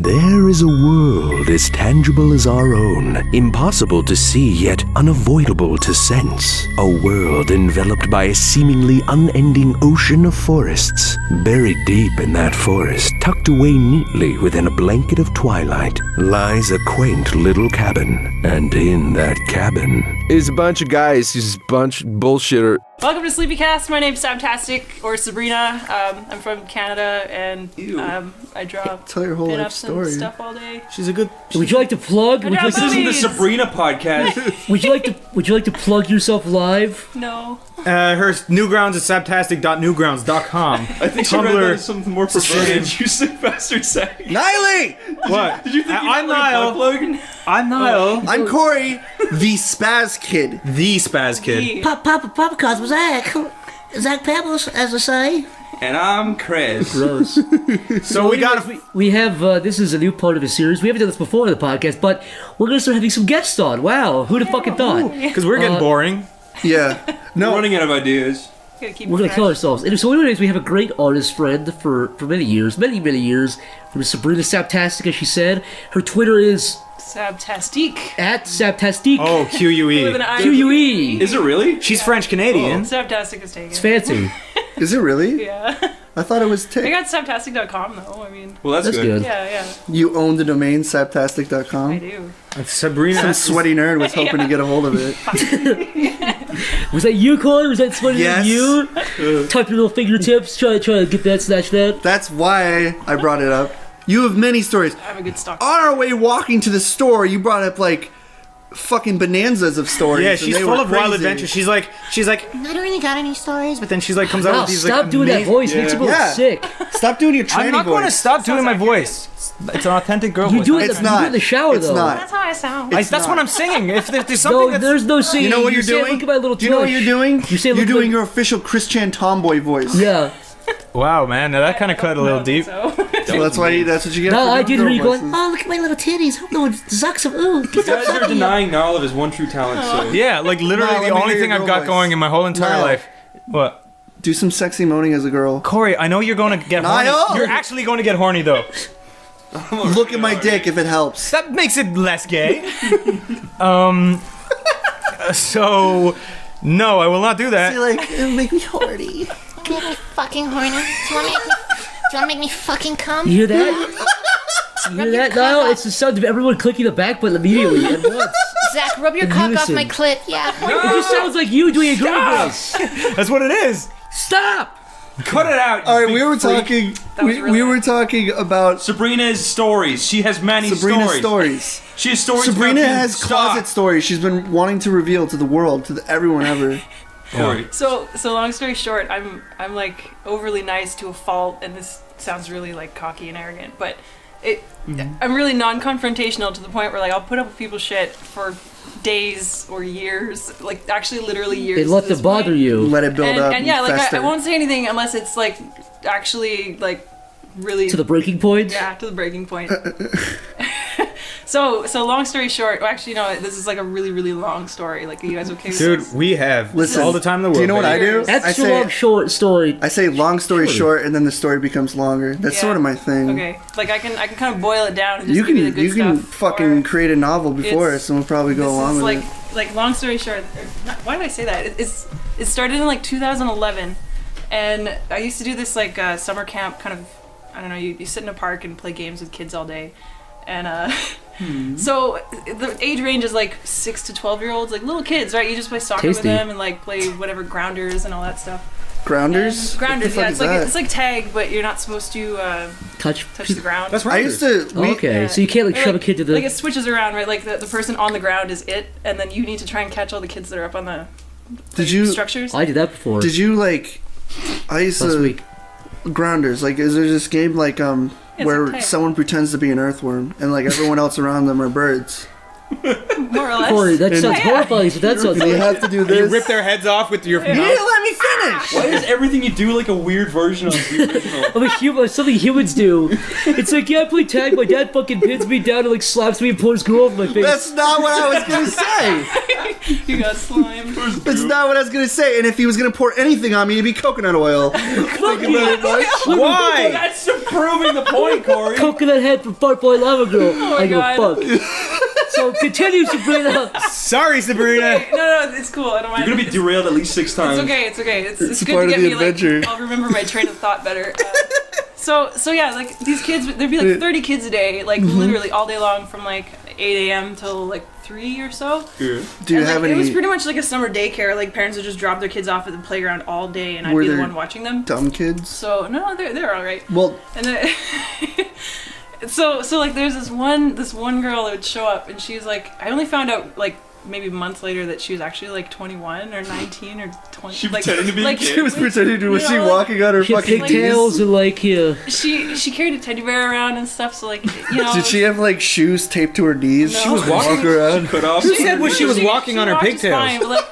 There is a world as tangible as our own, impossible to see yet unavoidable to sense. A world enveloped by a seemingly unending ocean of forests. Buried deep in that forest, tucked away neatly within a blanket of twilight, lies a quaint little cabin. And in that cabin is a bunch of guys who's a bunch of bullshitter. Welcome to SleepyCast. My name's Sabtastic, or Sabrina. I'm from Canada, and I draw Tell your whole life pin-ups and story. stuff all day. She's a good. Would you like to plug? This This is the Sabrina podcast. Would you like to plug yourself live? No. Her Newgrounds is sabtastic.newgrounds.com. I think she read that as something more perverted. You sick bastard say. Niley! What? Did you think I'm Niall. I'm Niall. I'm Corey, the Spazkid. The Spazkid. Papa Cos was Zach Pebbles, as I say. And I'm Chris. Gross. So we got. We have this is a new part of a series. We haven't done this before on the podcast, but we're gonna start having some guests on. Wow, who'd have fucking thought? Because we're getting boring. Yeah. No. Running out of ideas. Gotta keep We're it gonna fresh. kill ourselves. And so, anyways, we have a great artist friend for many years. Her name is Sabrina Sabtastic, as she said. Her Twitter is Sabtastic. @Sabtastic. Oh, With QUE. an I. QUE. Is it really? She's French Canadian. Sabtastic is taken. It's fancy. Is it really? Yeah. I thought it was I Tick. got sabtastic.com though. I mean, Well, that's That's good. good. yeah, You own the domain I saptastic.com. do. Sabrina. Some sweaty nerd was hoping to get a hold of it. Was that you, Corey? Was that somebody Yes. you? Type your little fingertips. Try to get that, snatch that. That's why I brought it up. You have many stories. I'm a good stalker. On our way walking to the store, you brought up like fucking bonanzas of stories. Yeah, and she's they full were of wild crazy. adventures. She's like, I don't really got any stories, but then she's like, comes out Wow, with these stop like. doing that amazing- voice. Makes you Yeah. sick. Stop doing your tranny I'm not going to voice. stop doing my Sounds voice. It's an authentic girl You voice. do it. It's you do not. it in the shower It's though. not. That's how I sound. It's That's not. what I'm singing. If there's something No, that's there's no singing. You know what you're say, doing? Look at my little Do you know what tush. you're doing? You say, you're look doing like- your official Christian tomboy voice. Yeah. wow, man, now that kind of cut a little deep. So. So that's what you get. No, for I doing did girl hear you going, voices. oh, look at my little titties. Hope no one sucks them. Ooh, You guys are denying Niall of his one true talent. So. Yeah, like literally No, let the me only hear thing your I've girl got voice. going in my whole entire Niall. life. What? Do some sexy moaning as a girl. Corey, I know you're going to get horny. Niall! You're actually going to get horny though. Look at my dick if it helps. That makes it less gay. So no, I will not do See, that. like, it'll make me horny. get me fucking horny. Do you want to make me fucking come? You hear that? You hear that, Niall? It's the sound of everyone clicking the back button immediately at once. Zach, rub your In cock off unison. my clit. Yeah. It just sounds like you doing a girl voice. That's what it is. Stop! Cut it out. you All right, big we were freak. talking. was We really were talking about Sabrina's stories. She has many Sabrina's stories. stories. She has stories. Sabrina about has being closet stalked. stories she's been wanting to reveal to the world, to everyone ever. Corey. So long story short, I'm like overly nice to a fault, and this sounds really like cocky and arrogant, but I'm really non-confrontational to the point where like I'll put up with people's shit for days or years, like actually literally years. It let to this them bother point. you. Let it build And, up. and yeah, like I fester. won't say anything unless it's like actually like really To the breaking point? yeah, to the breaking point. So long story short, well, actually no, this is like a really really long story. Like, are you guys okay with Dude, this? we have Listen, all the time in the world. Do you know what I baby. do? I Extra say, long short story. I say long story short, and then the story becomes longer. That's Yeah. sort of my thing. Okay, like I can kind of boil it down and just You give can you the good can stuff. fucking or create a novel before it's- us, and we'll probably go this along is with like it. like long story short. Why did I say that? It started in like 2011, and I used to do this like summer camp kind of. I don't know. You sit in a park and play games with kids all day, and so the age range is like 6 to 12-year-olds, like little kids, right? You just play soccer Tasty. with them and like play whatever grounders and all that stuff. Grounders? And grounders, What the yeah. fuck It's is like that? it's like tag, but you're not supposed to Touch. touch the ground. That's right. I used to. Okay, Yeah. so you can't like Or, shove a kid to the. like it switches around, right? Like the person on the ground is it, and then you need to try and catch all the kids that are up on the Did you? structures. I did that before. Did you like? I used Last to. week. Grounders. Like, is there this game like It's where a tag. someone pretends to be an earthworm and like everyone else around them are birds? More or less. Corey, that sounds Yeah. horrifying. So that sounds And you like. have to do You this. rip their heads off with your You mouth. didn't let me finish. Why is everything you do like a weird version of the original? Of a human, something humans do. It's like, yeah, I play tag. My dad fucking pins me down and like slaps me and pulls his girl over my face. That's not what I was gonna say. You got slimed. That's not what I was gonna say. And if he was gonna pour anything on me, it'd be coconut oil. Thank you very much. Why? That's proving the point, Corey. Coconut head from Fart Boy Lava Girl. Oh I give my a God. fuck. So continue, Sabrina. Sorry, Sabrina. No, it's cool. I don't mind. You're gonna be derailed at least 6 times. It's okay. It's good part to of get the me adventure. like. I'll remember my train of thought better. So yeah, like these kids, there'd be like 30 kids a day, like literally all day long from like 8 a.m. till like 3 or so. Yeah. Do you And, have like, It was any pretty much like a summer daycare. Like parents would just drop their kids off at the playground all day, and I'd Were be the there one watching them. dumb kids? So no, they're all right. Well, And then, so like there's this one girl that would show up, and she's like, I only found out like maybe months later that she was actually like 21 or 19 or 20. She like, pretended to be a like, kid. she was pretending to. Was You she know, like, walking on her She had fucking pigtails and like, yeah. She carried a teddy bear around and stuff. So like, you know. Did she have like shoes taped to her knees? No. She was walking around. Cut off. Who said when she was walking on her walked pigtails? fine, but, like,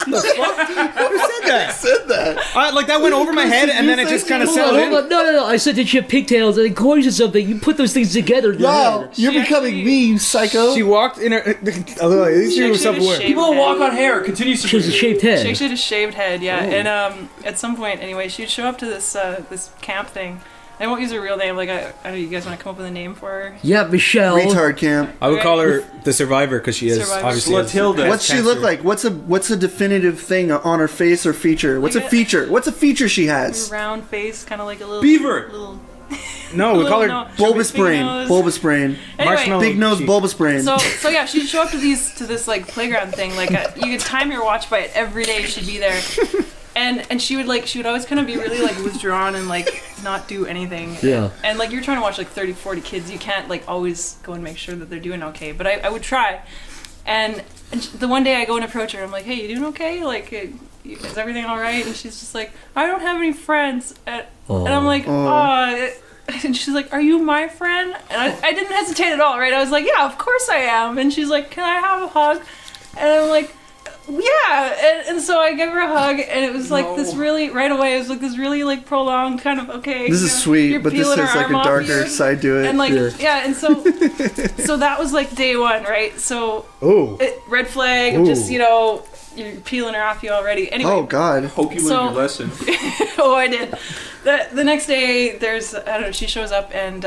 Who said that? Said that. Like that went over my head and then it just kind of Hold settled on, in. hold on. No. I said, did she have pigtails? And then Corey said something. You put those things together in your Wow, head. you're She becoming actually- me, you psycho. She walked in her. Although at least she was actually self-aware. shaved People don't head. walk on hair. Continue. She has a shaved head. She actually had a shaved head, yeah. And at some point, anyway, she'd show up to this this camp thing. I won't use her real name. Like I don't know. You guys want to come up with a name for her? Yeah, Michelle. Retard camp. I would call her the survivor because she is Survivor. obviously. has Slatilda. What's she look like? What's a definitive thing on her face or feature? What's a Like a- feature? What's a feature she has? Round face, kind of like a little Beaver. Little, No, we call her no, Bulbous big brain. nose. Bulbous brain. Anyway, marshmallow. Big nose, cheek. bulbous brain. So yeah, she'd show up to this like playground thing. Like you could time your watch by it every day. She'd be there, and she would always kind of be really like withdrawn and like not do anything. Yeah. And like you're trying to watch like 30, 40 kids, you can't like always go and make sure that they're doing okay. But I would try, and the one day I go and approach her, I'm like, hey, you doing okay? Like, is everything all right? And she's just like, I don't have any friends. And I'm like, oh. And she's like, are you my friend? And I didn't hesitate at all, right? I was like, yeah, of course I am. And she's like, can I have a hug? And I'm like, yeah. And so I gave her a hug, and it was like this really, right away, it was like this really like prolonged kind of, okay. This is sweet, but this peeling has her like arm a off darker you. side to it. And like, Yeah. yeah, and so that was like day one, right? So Ooh. red flag, just, you know, you're peeling her off you already. Anyway. Oh God. Hope you learned So- your lesson. Oh, I did. The next day, there's, I don't know, she shows up and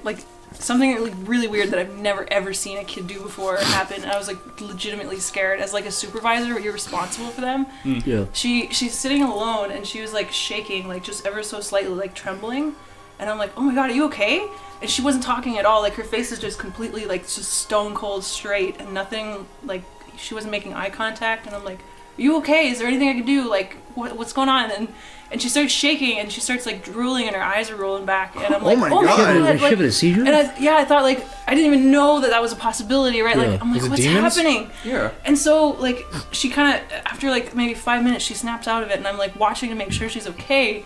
like something like really weird that I've never ever seen a kid do before happen. And I was like legitimately scared. As like a supervisor, you're responsible for them. Yeah. She's sitting alone and she was like shaking, like just ever so slightly, like trembling. And I'm like, oh my God, are you okay? And she wasn't talking at all. Like her face is just completely like just stone cold straight and nothing, like she wasn't making eye contact. And I'm like, are you okay? Is there anything I can do? Like what's going on? And she starts shaking and she starts like drooling and her eyes are rolling back. And I'm like, my oh my God. God. She having a seizure? And I thought like, I didn't even know that was a possibility, right? Yeah. Like, I'm like, Was it what's demons? happening? Yeah. And so, like, she kind of, after like maybe 5 minutes, she snaps out of it, and I'm like watching to make sure she's okay.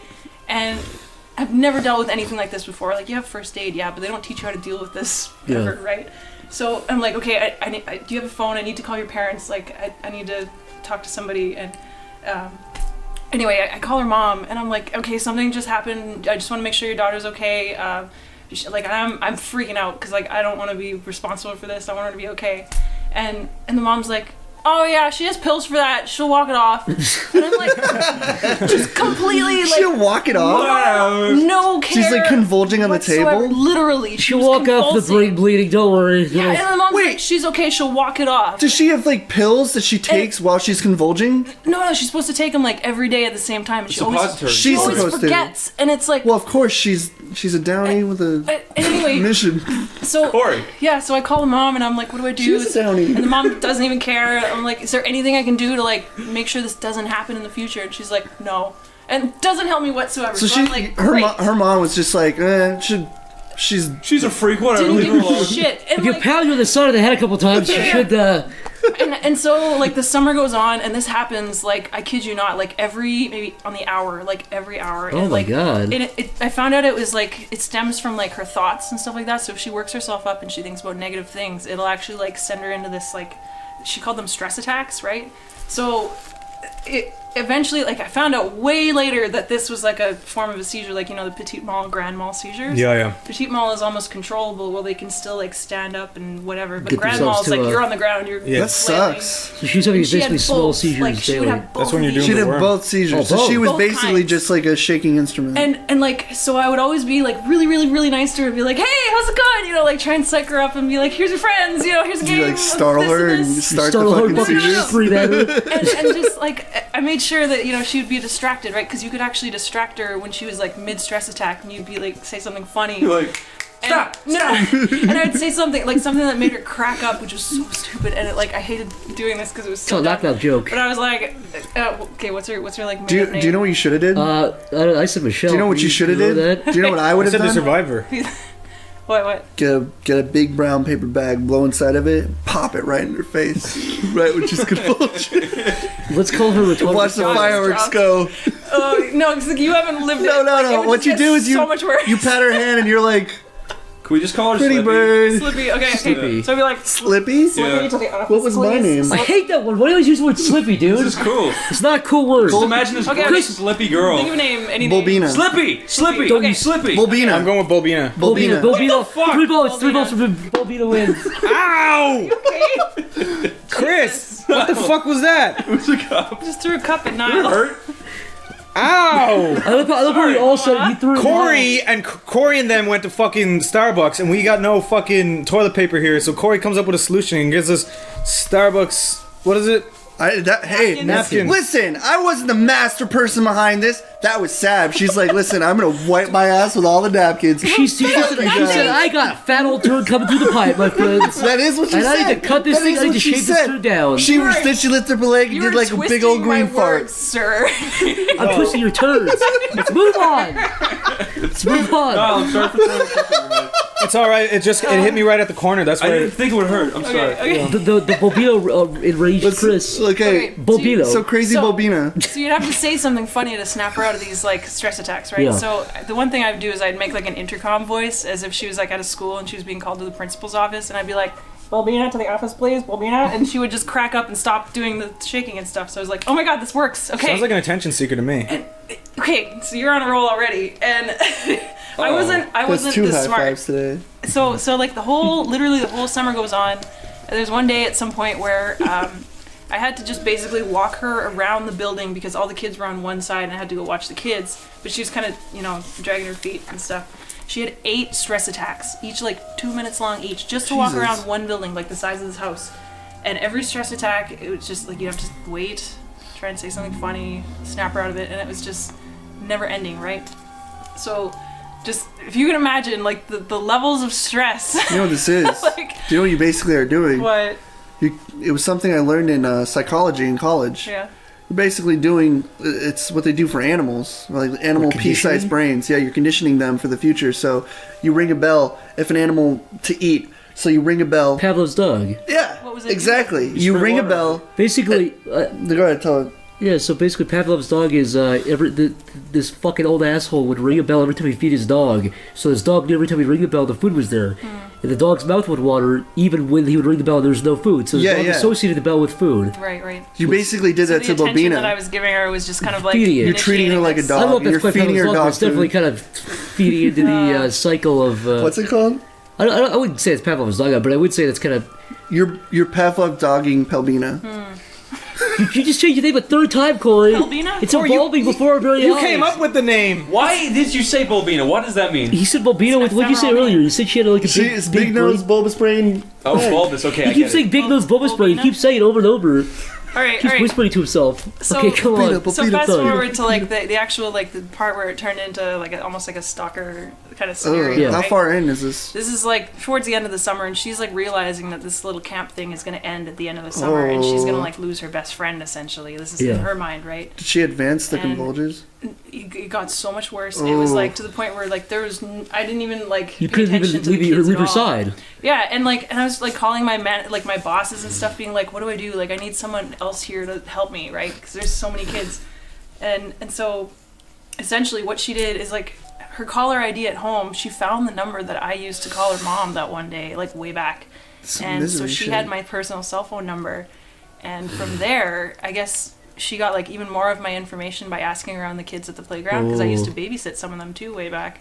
And I've never dealt with anything like this before. Like, you have first aid, yeah, but they don't teach you how to deal with this ever, right? So I'm like, okay, do you have a phone? I need to call your parents. Like, I need to talk to somebody. And anyway, I call her mom, and I'm like, okay, something just happened. I just want to make sure your daughter's okay. Like, I'm freaking out because like I don't want to be responsible for this. I want her to be okay. And the mom's like, oh yeah, she has pills for that. She'll walk it off. And I'm like, just completely like, She'll walk it off. no care. She's like convulging on the whatsoever. table. Literally, she She'll was walk off the convulsing. brain bleeding, don't worry. Yeah, and the mom's like, she's okay. She'll walk it off. Does she have like pills that she takes while she's convulging? No, she's supposed to take them like every day at the same time. And she always Suppository. She's always supposed forgets. And it's like, to. Well, of course she's a downy with a anyway. mission. So Corey. yeah, so I call the mom and I'm like, what do I do? She's a downy. And the mom doesn't even care. I'm like, is there anything I can do to like make sure this doesn't happen in the future? And she's like, no, and doesn't help me whatsoever. So I'm like, her great. her mom was just like, she's She's a freak. Whatever. Didn't Leave give her a alone. shit. And If you like, pound you on the side of the head a couple times, you should, and so like the summer goes on and this happens like, I kid you not, like maybe on the hour, like every hour. Oh and, my like, God. And I found out it was like, it stems from like her thoughts and stuff like that. So if she works herself up and she thinks about negative things, it'll actually like send her into this like, she called them stress attacks, right? So eventually, like, I found out way later that this was like a form of a seizure, like, you know, the petit mal, grand mal seizures. Yeah. Petit mal is almost controllable, well, they can still like stand up and whatever. But Get grand themselves mal is to, like you're on the ground, you're That flailing. sucks. So she's having She had basically small both, seizures like, she would daily. have both That's when of you're these. doing She'd the have worm. both seizures. Oh, So she was both basically kinds. just like a shaking instrument. And like, so I would always be like really, really, really nice to her, be like, hey, how's it going? You know, like try and psych her up and be like, here's your friends, you know, here's a game. you like startle this her and this. start the Startle her, fucking fucking seizures? scream at her. and just like I made sure that, you know, she would be distracted, right? Because you could actually distract her when she was like mid stress attack, and you'd be like say something funny. You're like, Stop! No, and I'd say something that made her crack up, which was so stupid, and I hated doing this because it was It's so a dumb. knock-knock joke. But I was like, okay, what's her like? Do name? you know what you should have did? I said Michelle. Do you know what you should have know did? that? Do you know what I would I have said the done? survivor. What? Get a big brown paper bag, blow inside of it, pop it right in her face, right when she's convulsing. Let's call her retarded. Watch the God, fireworks drunk. go. Oh no, because you haven't lived it. No. Like, it would What just you get do is so much worse. you pat her hand and you're like, can we just call her pretty Slippy? bird. Slippy. Okay. Slippy. So I'd be like, Slippy? Yeah. to the office, What was my please. name? I hate that one. Why do you always use the word slippy, dude? This is cool. It's not a cool word. Just imagine this Okay, gorgeous okay. Slippy girl. Think of a name. Any name. Bobina. Slippy. Don't you- Slippy. Bobina. I'm going with Bobina. Bobina. Bobina. Bobina. Three balls for Bobina wins. Ow! Chris, what the fuck was that? Just threw a cup at Niall. Hurt? Ow! I love how we all said he threw it. Corey and them went to fucking Starbucks, and we got no fucking toilet paper here. So Corey comes up with a solution and gives us Starbucks. What is it? Hey, Napkins. listen, I wasn't the master person behind this. That was Sab. She's like, listen, I'm gonna wipe my ass with all the napkins. She said, I got a fat old turd coming through the pipe, my friends. That is what she And said. I need to cut this That thing, is I need what to she shave this said. turd down. Then she lifted up her leg and You did were like a big twisting old green my fart. words, sir. I'm twisting your turds. Let's move on. Let's move on. Niall, I'm sorry for throwing a cup at your head. It's all right. It hit me right at the corner. That's I why. didn't think it would hurt. I'm sorry. Okay. The Bobino enraged Chris. Okay, Bobino. so crazy So- Bobina. So you'd have to say something funny to snap her out of these like stress attacks, right? Yeah. So the one thing I'd do is I'd make like an intercom voice as if she was like at a school and she was being called to the principal's office, and I'd be like, Bobina, to the office, please, Bobina, and she would just crack up and stop doing the shaking and stuff. So I was like, oh my god, this works. Okay. Sounds like an attention seeker to me. Okay, so you're on a roll already, and I wasn't That's two this high smart. fives today. So like literally the whole summer goes on. And there's one day at some point where I had to just basically walk her around the building because all the kids were on one side and I had to go watch the kids. But she was kind of, you know, dragging her feet and stuff. She had 8 stress attacks, each like 2 minutes long each, just to walk Jesus. around one building, like the size of this house. And every stress attack, it was just like you have to wait, try and say something funny, snap her out of it, and it was just never ending, right? So just, if you can imagine, like the levels of stress. You know what this is? Like, Do you know what you basically are doing? what? It was something I learned in psychology in college. Yeah. You're basically doing, it's what they do for animals, like animal pea-sized brains. Yeah, you're conditioning them for the future. So you ring a bell if an animal to eat. So you ring a bell. Pavlov's dog. Yeah, What was it exactly. You ring a bell. Basically, Go ahead, tell it. yeah, so basically Pavlov's dog is, this fucking old asshole would ring a bell every time he feed his dog. So his dog knew every time he'd ring the bell, the food was there. And the dog's mouth would water even when he would ring the bell and there was no food. So his dog associated the bell with food. Right. You basically did So that the to attention that I Bobina. was giving her was just kind of like Feeding it. You're treating her like a initiating dog. I don't know if You're that's quite feeding Pavlov's your dog, but dog it's definitely food. kind of feeding into the cycle of... What's it called? I wouldn't say it's Pavlov's dog, but I would say that's kind of... You're Pavlov dogging Pelbina. You just changed your name a third time, Corey. Pelbina? It's evolving before our very You eyes. came up with the name. Why did you say Bobina? What does that mean? He said Bobina with... What did you say ephemeral earlier? You said she had like a She big... is big nose, brain. bulbous brain. Oh, bulbous. Okay, I He get keeps saying it. big nose bulbous brain. He keeps saying it over and over. All right. Keeps whispering to himself. So- Okay, come on. So fast forward to like the actual like the part where it turned into like almost like a stalker kind of scenario. Yeah. How right? far in is this? This is like towards the end of the summer, and she's like realizing that this little camp thing is going to end at the end of the summer, and she's going to like lose her best friend essentially. This is in her mind, right? Did she advance the And- convulsions? It got so much worse. It was like to the point where like there was I didn't even like You pay couldn't attention even to the kids leave at her all. side. Yeah, and I was like calling my my bosses and stuff, being like, "What do I do? Like, I need someone else here to help me, right? Because there's so many kids." And so, essentially, what she did is like her caller ID at home. She found the number that I used to call her mom that one day, like way back, Some and so misery she shit. had my personal cell phone number, and from there, I guess she got like even more of my information by asking around the kids at the playground, because I used to babysit some of them too way back.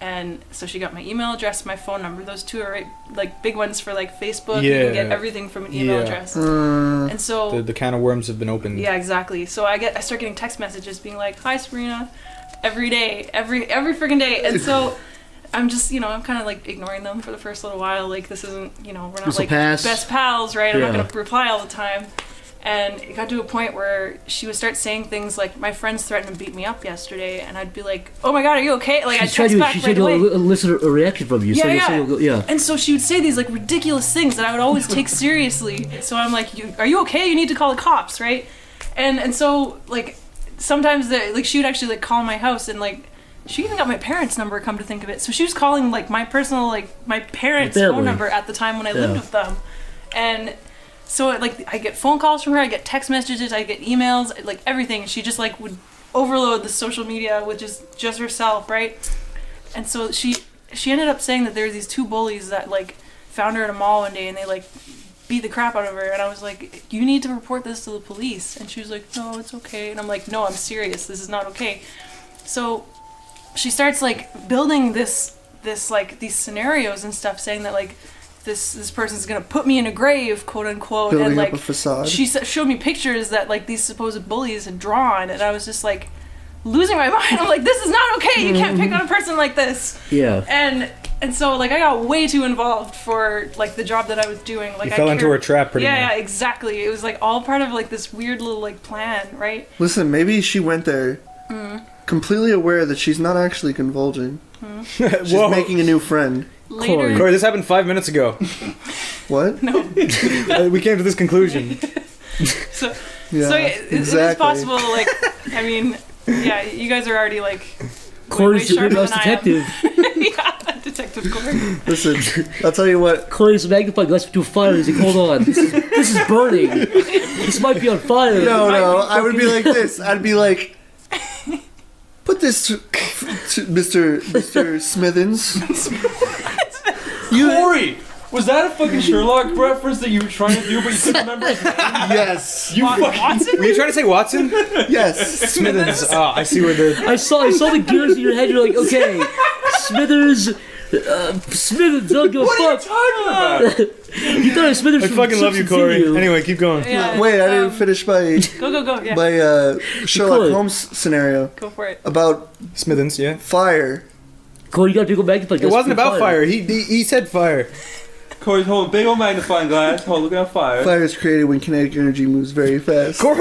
And so she got my email address, my phone number. Those two are like big ones for like Facebook. You can get everything from an email address. And so the can of worms have been opened. Yeah, exactly. So I start getting text messages being like, "Hi, Sabrina," every day, every freaking day. And so I'm just, I'm kind of like ignoring them for the first little while. Like, this isn't, we're not like best pals, right? I'm not gonna reply all the time. And it got to a point where she would start saying things like, "My friends threatened to beat me up yesterday," and I'd be like, "Oh my god, are you okay?" Like, I'd text back right away. She elicit a reaction from you. Yeah. And so she would say these like ridiculous things that I would always take seriously. So I'm like, "Are you okay? You need to call the cops, right?" And so like sometimes she would actually like call my house, and like she even got my parents' number, come to think of it. So she was calling like my personal, like my parents' phone number at the time when I lived with them, and. So, like, I get phone calls from her, I get text messages, I get emails, like, everything. She just, like, would overload the social media with just herself, right? And so she ended up saying that there were these two bullies that, like, found her at a mall one day and they, like, beat the crap out of her. And I was like, "You need to report this to the police." And she was like, "No, it's okay." And I'm like, "No, I'm serious. This is not okay." So she starts, like, building this like, these scenarios and stuff, saying that, like, this person's gonna put me in a grave, quote unquote. Building and like up a facade. She showed me pictures that like these supposed bullies had drawn, and I was just like losing my mind. I'm like, this is not okay. You can't pick on a person like this. Yeah. And so like I got way too involved for like the job that I was doing. Like, you fell into her trap pretty much. Yeah, exactly. It was like all part of like this weird little like plan, right? Listen, maybe she went there completely aware that she's not actually convulging. She's making a new friend. Later. Corey, this happened 5 minutes ago. What? No. We came to this conclusion. So Yeah, it is possible. Like, I mean, yeah, you guys are already like. Corey's the big detective. Yeah, Detective Corey. Listen, I'll tell you what. Corey's a magnifying glass between fire. He's like, "Hold on, this is burning. This might be on fire." No, I would be like this. I'd be like, "Put this to Mr. Smithens." Corey! Was that a fucking Sherlock reference that you were trying to do, but you couldn't remember his name? Yes. You fucking... Watson? Were you trying to say Watson? Yes. Smithens. I see where the... I saw the gears in your head. You're like, okay, Smithers. Smithers, don't give a fuck. What are you talking about? You thought it was Smithers I from fucking love you, Simpsons, Corey. didn't you? Anyway, keep going. Yeah, Wait, I didn't finish my Go. Yeah. my Sherlock Holmes scenario Go for it. about Smithens, yeah. fire. Corey, you got to go magnifying glass. It wasn't between about fire. He said fire. Corey's holding a big old magnifying glass, looking at fire. Fire is created when kinetic energy moves very fast. Corey...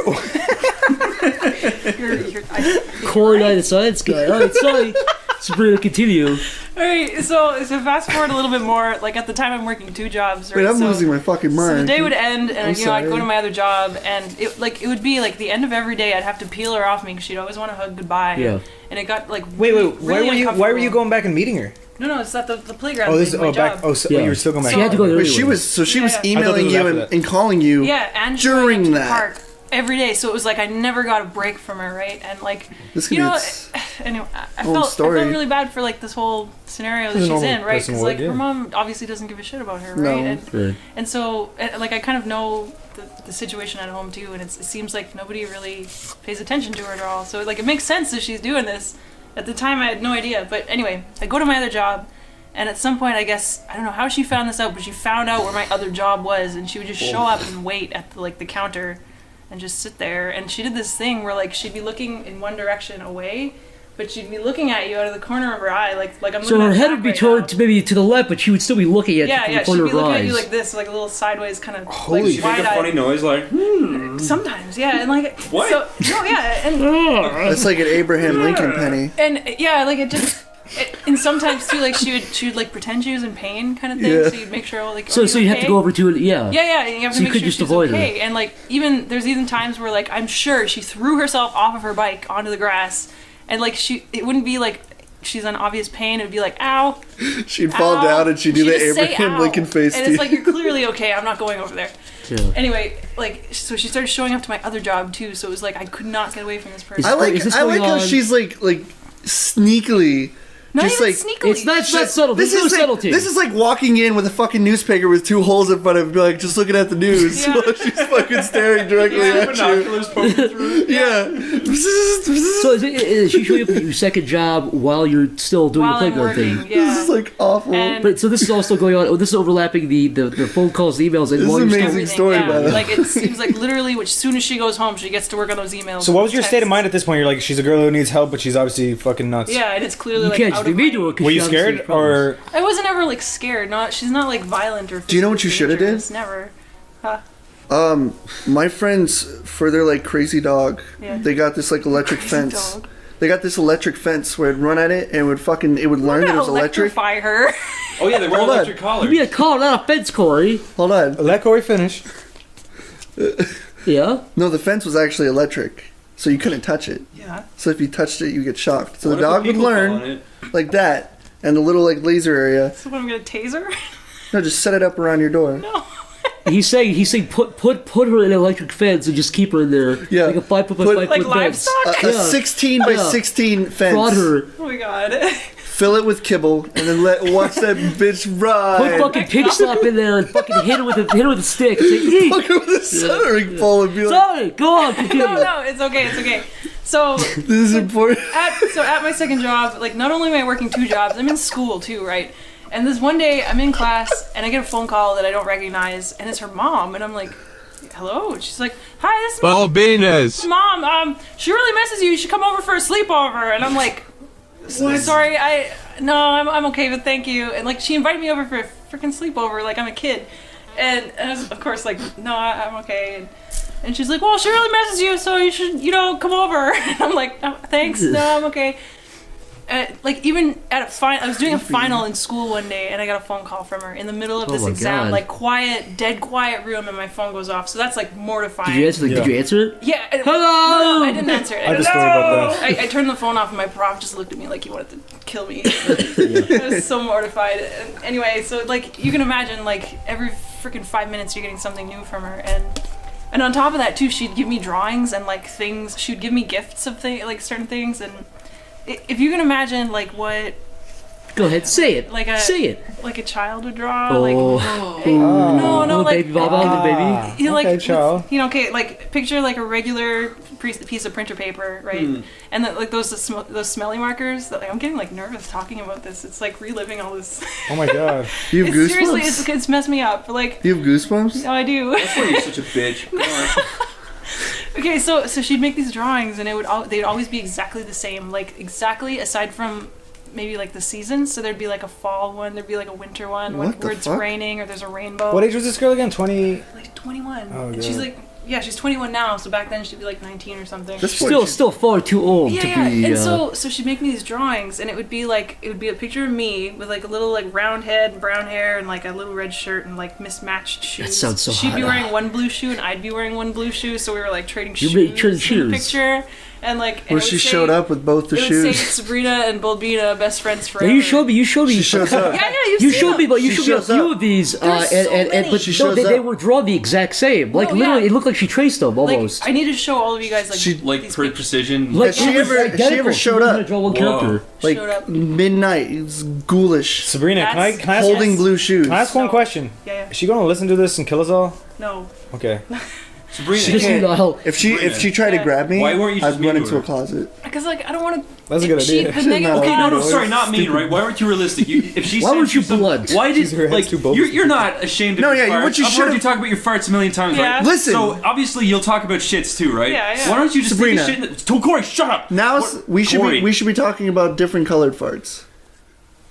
Corey and I, the science guy. All right, sorry. Sabrina, continue. Alright, so fast forward a little bit more. Like at the time, I'm working two jobs. Right? Wait, I'm so, losing my fucking mind. So the day would end, and I'm I'd go sorry. to my other job, and it would be like the end of every day. I'd have to peel her off me because she'd always want to hug goodbye. Yeah. And it got like Wait. really Why were you uncomfortable. going back and meeting her? No, it's at the playground. Oh, this is my back. job. Oh, so Yeah. you were still going back. She had to go there Wait, anyway. she was Yeah. emailing was you after that. and calling you. Yeah, and during showing up to the that. park every day. So it was like I never got a break from her, right? And like This could you be know, its anyway, I own felt story. really bad for like this whole scenario that As a she's normal in, right? person Because would, like yeah. her mom obviously doesn't give a shit about her, No. right? Right. And so like I kind of know the situation at home too, and it seems like nobody really pays attention to her at all. So like it makes sense that she's doing this. At the time, I had no idea. But anyway, I go to my other job. And at some point, I guess, I don't know how she found this out, but she found out where my other job was, and she would just show up and wait at the counter and just sit there. And she did this thing where, like, she'd be looking in one direction away, but she'd be looking at you out of the corner of her eye, like I'm So looking her at head back would be right turned now. to maybe to the left, but she would still be looking at you from the She'd corner be of her looking at you eyes. like this, like a little sideways kind of, Holy like, shit. Make a wide-eyed. funny noise like, Sometimes, yeah, and like, What? So, no, yeah, and That's like an Abraham Lincoln penny. yeah, like it just. And sometimes too, like she would like pretend she was in pain, kind of thing. Yeah. So you'd make sure, like, So are you have to okay? go over to it, yeah. Yeah, and you have So to you make could sure just she's avoid her. okay. And like there's even times where like I'm sure she threw herself off of her bike onto the grass, and like it wouldn't be like she's in obvious pain. It would be like, ow. She'd fall ow. down and she'd do the just say, Abraham ow. Lincoln face and to it's you. like, you're clearly okay. I'm not going over there. Yeah. Anyway, like so she started showing up to my other job too. So it was like I could not get away from this person. I like Is this how going on? she's like sneakily Not Just even like sneakily. It's not subtle. There's no subtlety. This is like walking in with a fucking newspaper with 2 holes in front of it, like just looking at the news Yeah. while she's fucking staring directly at you. Binoculars poking through. Yeah. So is she showing up at your second job while you're still doing While the I'm playground working, thing? yeah. This is like awful. And- But so this is also going on. This is overlapping the phone calls, the emails, and This while is you're still amazing story, by the way. Like it seems like literally, as soon as she goes home, she gets to work on those emails. So what was your state of texts. mind at this point? You're like, she's a girl who needs help, but she's obviously fucking nuts. Yeah, and it's clearly you like can't out just be of mean to my- her. 'cause Were she you obviously has scared, problems. or I wasn't ever like scared. She's not like violent or. Do you know what you physically shoulda did? dangerous, Never. My friends, for their like crazy dog, Yeah. they got this like electric Crazy fence. dog. They got this electric fence where it'd run at it and it would learn that it was electric. Electrify her. Oh yeah, they wear Hold on. electric You collars. mean a call, not a fence, Corey? Hold on. let Corey finish? Yeah. No, the fence was actually electric, so you couldn't touch it. Yeah. So if you touched it, you get shocked. So What the if dog would people fall on learn it? like that, and the little like laser area. So what, I'm gonna tase her? No, just set it up around your door. No. He's saying put her in an electric fence and just keep her in there. Yeah. Like a 5 foot by Put- 5 Like foot fence. livestock? A Yeah. 16 by Yeah. 16 fence. Prod her. Oh my god. Fill it with kibble, and then watch that bitch Put ride. fucking pig slop in there and fucking hit her with a stick. And say, eat. Fuck her with a centering pole and be like, Sorry, go on, continue. No, it's okay, it's okay. So "This is important." at my second job, like not only am I working 2 jobs, I'm in school too, right? And this one day I'm in class and I get a phone call that I don't recognize, and it's her mom, and I'm like, hello? And she's like, hi, this is Balbinas. mom. She really misses you. You should come over for a sleepover. And I'm like, sorry, I'm okay, but thank you. And like she invited me over for a freaking sleepover, like I'm a kid. And I was, of course, like, no, I'm okay. And she's like, well, she really misses you, so you should, come over. And I'm like, oh, thanks, no, I'm okay. Like even at I was doing a final in school one day, and I got a phone call from her in the middle of this my exam, God. like dead quiet room, and my phone goes off. So that's like mortifying. Did you answer? Did you answer it? Yeah. Hello? No, I didn't answer it. I had a story about that. I turned the phone off, and my prof just looked at me like he wanted to kill me. I was so mortified. And anyway, so like you can imagine, like every freaking 5 minutes you're getting something new from her, and on top of that too, she'd give me drawings and like things. She'd give me gifts of like certain things, and if you can imagine like what Go ahead, say it. Say it. like a child would draw. Oh. Like no, Little like baby Baba, little baby. you know, like Okay, child. okay, like picture like a regular piece of printer paper, right? And then like those smelly markers. That like I'm getting like nervous talking about this. It's like reliving all this. Oh my god. You have It's, goosebumps? seriously, it's messed me up. Like You have goosebumps? no, I do. That's why you're such a bitch. Come on. Okay, so she'd make these drawings, and they'd always be exactly the same, like exactly aside from maybe like the seasons. So there'd be like a fall one, there'd be like a winter one, What the where it's fuck? raining or there's a rainbow. What age was this girl again? 20. Like 21. Oh, And she's God. like, yeah, she's 21 now. So back then she'd be like 19 or something. This poor Still far too old Yeah, to yeah. be. And so she'd make me these drawings, and it would be a picture of me with like a little like round head and brown hair and like a little red shirt and like mismatched shoes. sounds so She'd be hot. wearing one blue shoe and I'd be wearing one blue shoe, so we were like trading You're shoes. trading in shoes. the picture, and like and Where it she would say- showed up with both the It would say shoes. Sabrina and Bulbina, best friends Yeah, forever. you showed me. She shows up. Yeah, you've You seen showed me, them. but you She showed me a shows few up. of these, There's so many. but She no, shows they up. were drawn the exact same. Like No, literally, yeah. it looked like she traced them Like, almost. I need to show all of you guys like She- Like these per pictures. precision. Like Has she it was ever- has she identical. ever showed wasn't up? gonna draw one Whoa. character. Like Showed up. midnight. It's ghoulish. Sabrina, can I ask, Holding Yes. blue shoes. can I ask one No. question? Yeah, Is she gonna listen to this and kill us all? no. Okay. Sabrina, Just can't- Niall. If she tried to Yeah. grab me, Why weren't you just I'd mean run to into her? a closet. Because like I don't want to. That's a good idea. The negative. Okay, no, no, sorry, not mean, right? Why weren't you realistic? If she Why sent weren't you some- blunt? Why did Her head's like too bulbous. you're not ashamed of No, your yeah, farts? what you I've heard should've- you talk about your farts a million times, Yeah. right? Listen. So obviously you'll talk about shits too, right? Yeah, yeah. Why don't you just Sabrina. take a shit? Corey, shut up. Now What- we should Corey. be talking about different colored farts.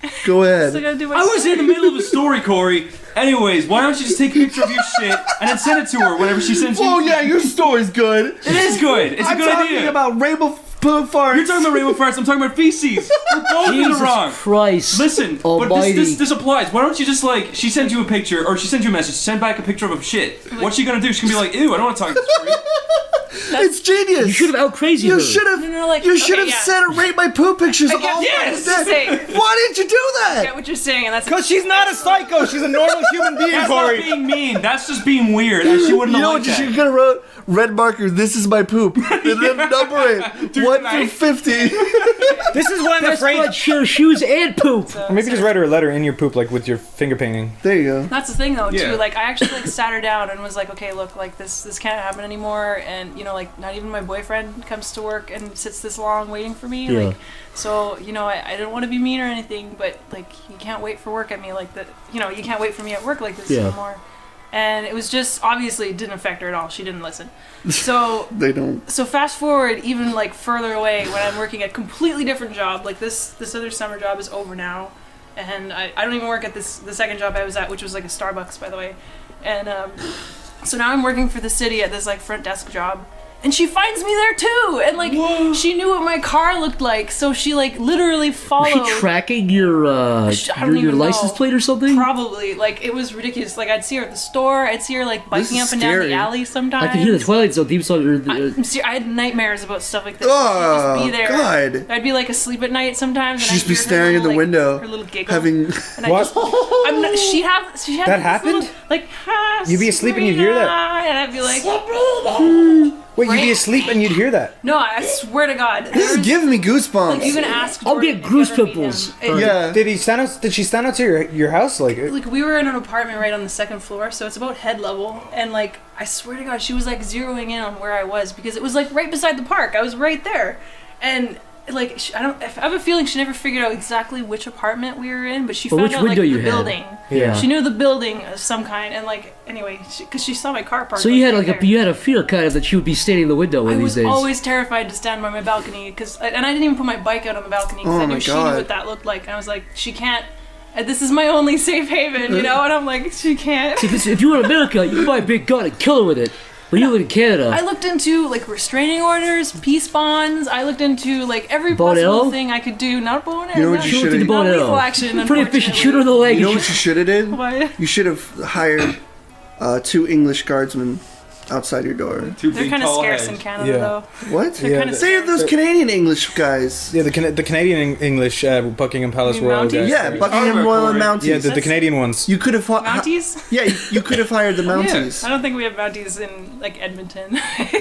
Go Still ahead. gotta do my I was in the middle of a story, Corey. Anyways, why don't you just take a picture of your shit and then send it to her whenever she sends you? Oh yeah, your story's good. It is good. It's a I'm good talking idea. about rainbow farts. You're talking about rainbow farts. I'm talking about feces. We're both in the Jesus wrong. Christ. Listen, Almighty. but this applies. Why don't you just like she sends you a picture or she sends you a message, send back a picture of a shit. What's she gonna do? She's gonna be like, ew, I don't want to talk to this freak. It's genius. You should have out crazy her. You should have. You should have said rate my poop pictures all yes, fucking day. Why didn't you do I that? get what you're saying, and that's Because she's not a psycho. She's a normal human being, That's not Corey. being mean. That's just being weird. And she wouldn't You know have what liked you that. should have wrote? Red marker, this is my poop. And then number it. 1 through 50. This is what I'm Best afraid. friend share shoes and poop. Or maybe just write her a letter in your poop, like with your finger painting. There you go. That's the thing, though, Yeah. too. Like, I actually like sat her down and was like, okay, look, like this can't happen anymore. And you know, like, not even my boyfriend comes to work and sits this long waiting for me. Yeah. Like, so you know, I didn't want to be mean or anything, but like, you can't wait for work at me like that. You know, you can't wait for me at work like this anymore. And it was just obviously it didn't affect her at all. She didn't listen. So They don't. So fast forward even like further away when I'm working a completely different job. Like this other summer job is over now, and I don't even work at the second job I was at, which was like a Starbucks, by the way. And so now I'm working for the city at this like front desk job. And she finds me there too, and like she knew what my car looked like, so she like literally followed. Was she tracking your even license know. plate or something? Probably, like it was ridiculous. Like I'd see her at the store, I'd see her like biking is up and down scary. the alley sometimes. I could hear the Twilight Zone theme song. I had nightmares about stuff like this. Oh, She'd just be there. God. I'd be like asleep at night sometimes. And She'd just I'd be hear her staring in little, the like, window, her little giggle. having. And I What? just, I'm not, she had That this happened? little, like, You'd be asleep and you'd hear that? and I'd be like, Wait, you'd be Right? asleep and you'd hear that? no, I swear to God. This is giving me goosebumps. Like, you can ask I'll Jordan get if you goose ever meet pimples. him. Yeah. Did he stand out? Did she stand out to your house? Like We were in an apartment right on the second floor, so it's about head level, and like I swear to God, she was like zeroing in on where I was because it was like right beside the park. I was right there, and like I have a feeling she never figured out exactly which apartment we were in, but she Or found which out like window the you had. building. Yeah. She knew the building of some kind, and like anyway, because she saw my car parked. So you had right like there. you had a fear kind of that she would be standing in the window one I of was these days. always terrified to stand by my balcony and I didn't even put my bike out on the balcony because Oh I knew my she knew God. what that looked like. And I was like, she can't. This is my only safe haven, you know. And I'm like, she can't. If you were in America, you could buy a big gun and kill her with it. But you live in Canada. I looked into like restraining orders, peace bonds. I looked into like every Bow and possible arrow? thing I could do. Not bow and arrow. You know what no. you Shoot should've- with the bow Not and lethal arrow. action, Pretty efficient. Shoot her in the leg. You know and what you should have did? What? You should have hired 2 English guardsmen outside your door. Two They're big kind of tall scarce heads. in Canada, Yeah. though. What? They're Yeah, kind of Say those Canadian English guys. yeah, the Canadian English Buckingham Palace You mean Royal Mounties? guys. Yeah, Buckingham Oh, Royal and Corey. Mounties. Yeah, the Canadian ones. You could have. Mounties. Yeah, you could have hired the Mounties. I don't think we have Mounties in like Edmonton.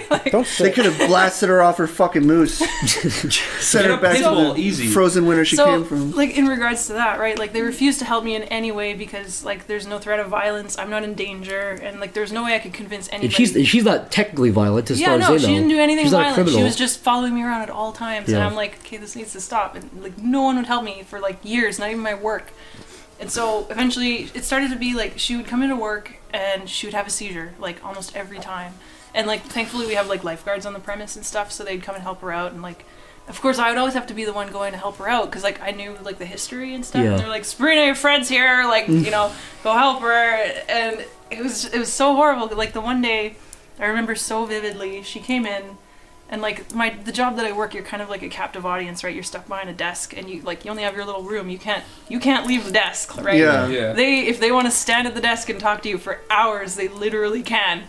Like, Don't They say. could have blasted her off her fucking moose. Sent her Get a back to pitbull, the easy. frozen winter she so, came from. like in regards to that, right? Like they refused to help me in any way because like there's no threat of violence. I'm not in danger, and like there's no way I could convince anybody. And she's not technically violent as yeah, far as no, they know. she didn't do anything She's not a violent. She criminal. was just following me around at all times, and Yeah. I'm like, okay, this needs to stop. And like no one would help me for like years, not even my work. And so eventually, it started to be like she would come into work and she would have a seizure like almost every time. And like thankfully we have like lifeguards on the premise and stuff, so they'd come and help her out. And like, of course, I would always have to be the one going to help her out because like I knew like the history and stuff. Yeah. And they're like, Sabrina, your friend's here, like you know, go help her. And it was so horrible. Like the one day, I remember so vividly. She came in. And like the job that I work, you're kind of like a captive audience, right? You're stuck behind a desk, and you only have your little room. You can't leave the desk, right? Yeah. Yeah. If they want to stand at the desk and talk to you for hours, they literally can.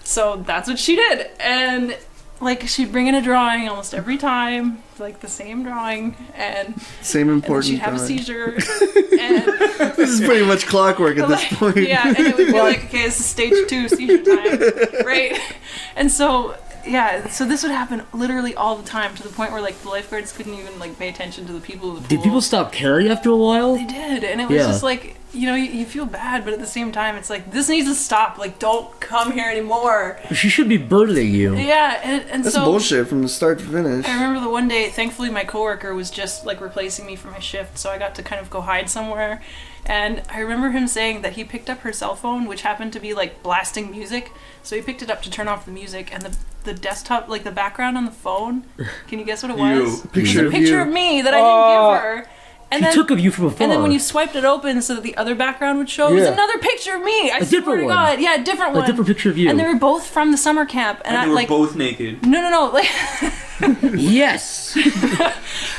So that's what she did, and like she'd bring in a drawing almost every time, like the same drawing, and Same then important. she'd have a drawing. seizure, and This is pretty much clockwork at this point. yeah, and it would be like, okay, this is stage 2 seizure time, right? And so. Yeah, so this would happen literally all the time to the point where like the lifeguards couldn't even like pay attention to the people in the pool. Did people stop caring after a while? They did, and it was Yeah. just like, you know, you feel bad, but at the same time, it's like, this needs to stop. Like, don't come here anymore. She should be burdening you. Yeah, and That's so bullshit from the start to finish. I remember the one day, thankfully, my coworker was just like replacing me for my shift, so I got to kind of go hide somewhere. And I remember him saying that he picked up her cell phone, which happened to be like blasting music. So he picked it up to turn off the music, and the desktop, like the background on the phone. Can you guess what it was? You. It was Picture a of picture you. of me that I didn't give her. And She took of you from afar. and then when you swiped it open so that the other background would show, it was Yeah. another picture of me. I A swear different to one. God. Yeah, a different one. a different picture of you. And they were both from the summer camp. And, And I they were like both naked. no, like Yes.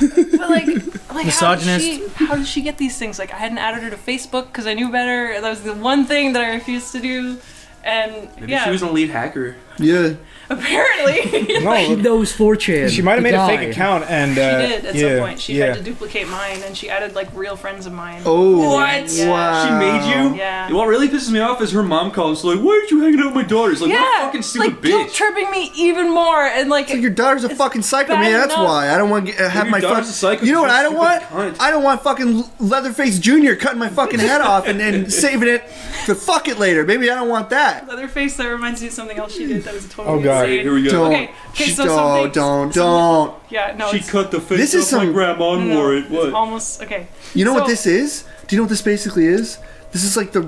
but like Misogynist. how did she get these things? Like I hadn't added her to Facebook because I knew better. That was the one thing that I refused to do. And Maybe yeah, she was an elite hacker. Yeah. apparently. She No, knows 4chan. she might have The made a guy. fake account and. She did at some point. She yeah. tried to duplicate mine, and she added like real friends of mine. Oh. What? Yeah. Wow. She made you? Yeah. What really pisses me off is her mom calls like, "Why aren't you hanging out with my daughters?" Like, what a fucking stupid like guilt bitch. tripping me even more, and like Your daughter's a fucking psycho, bad man. That's enough. why I don't want to have Your my daughter's a psycho, You know what she's a I don't want? stupid cunt. I don't want fucking Leatherface Jr. cutting my fucking head off and saving it to fuck it later. Maybe I don't want that. Leatherface. That reminds me of something else she did that was totally Oh, God. insane. Here we go. Don't. Okay, so don't. Yeah, no, She it's, cut the face This is off my some- grandma and no, wore it. it's What? almost okay. You know what So- this is? Do you know what this basically is? This is like a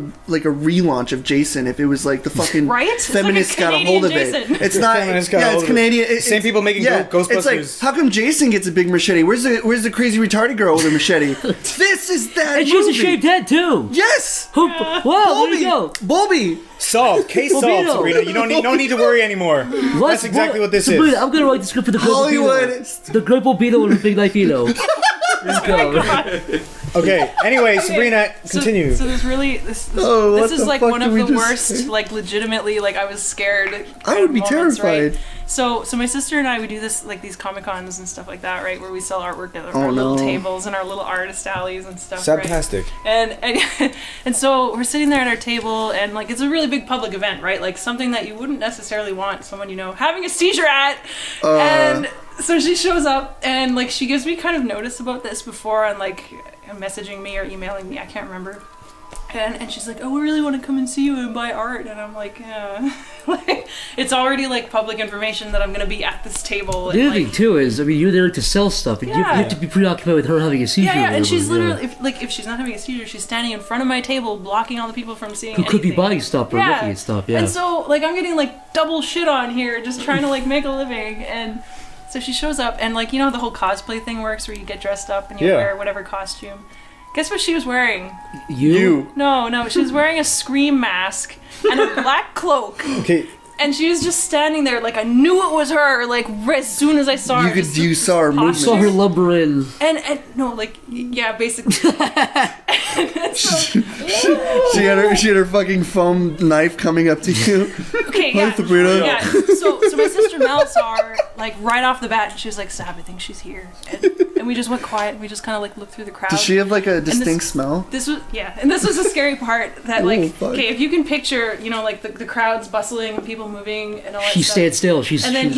relaunch of Jason. If it was like the fucking Right? It's like a feminists got a hold of Canadian it. Jason. It's not. Feminists got a Yeah, hold it's of it. Canadian. Same people making Ghostbusters. It's like, how come Jason gets a big machete? Where's the crazy retarded girl with a machete? This is that And she has a movie. shaved head too. Yes. Who? Whoa, there you go. Bulby. Solved. Case solved, Bobino. Sabrina. You don't need to worry anymore. That's exactly what this Sabrina, is. I'm gonna write the script for the Great Hollywood. Bobino. The Great Bobino and the Big Knifeino. Let's go. Okay. Anyway, Sabrina, continue. So there's really this Oh, what this is the like fuck one did of we the just worst, say? like legitimately, like I was scared. I kind would of be moments, terrified. Right? So my sister and I would do this like these Comic Cons and stuff like that, right? Where we sell artwork at Oh, our little no. tables and our little artist alleys and stuff. Right? Sabtastic. And so we're sitting there at our table, and like it's a really big public event, right? Like something that you wouldn't necessarily want someone you know having a seizure at. And so she shows up, and like she gives me kind of notice about this before, and like messaging me or emailing me, I can't remember. And she's like, "Oh, we really want to come and see you and buy art." And I'm like, "Yeah." Like, it's already like public information that I'm gonna be at this table. The And, other thing like, too is, I mean, you're there to sell stuff, and you Yeah. have to be preoccupied with her having a seizure. yeah, or and she's whatever, literally if she's not having a seizure, she's standing in front of my table, blocking all the people from seeing who could be anything. buying stuff or looking at stuff. Yeah. And so like I'm getting like double shit on here, just trying to like make a living. And so she shows up, and like you know how the whole cosplay thing works, where you get dressed up and you Yeah. wear whatever costume. Guess what she was wearing? You. No, she was wearing a Scream mask and a black cloak. Okay. And she was just standing there, like I knew it was her. Like as soon as I saw her, just You saw her posture. movement. saw her lumbering. And no, like yeah, basically. And so, She had her fucking foam knife coming up to you. okay, Hi, yeah, Sabrina. yeah. So my sister Mel saw her like right off the bat, and she was like, "Sab, I think she's here." And we just went quiet, and we just kind of like looked through the crowd. Does she have like a distinct this- smell? This was and this was the scary part that like Oh, fuck. okay, if you can picture, you know, like the crowds bustling, people moving, and all that She stuff. stands still. And then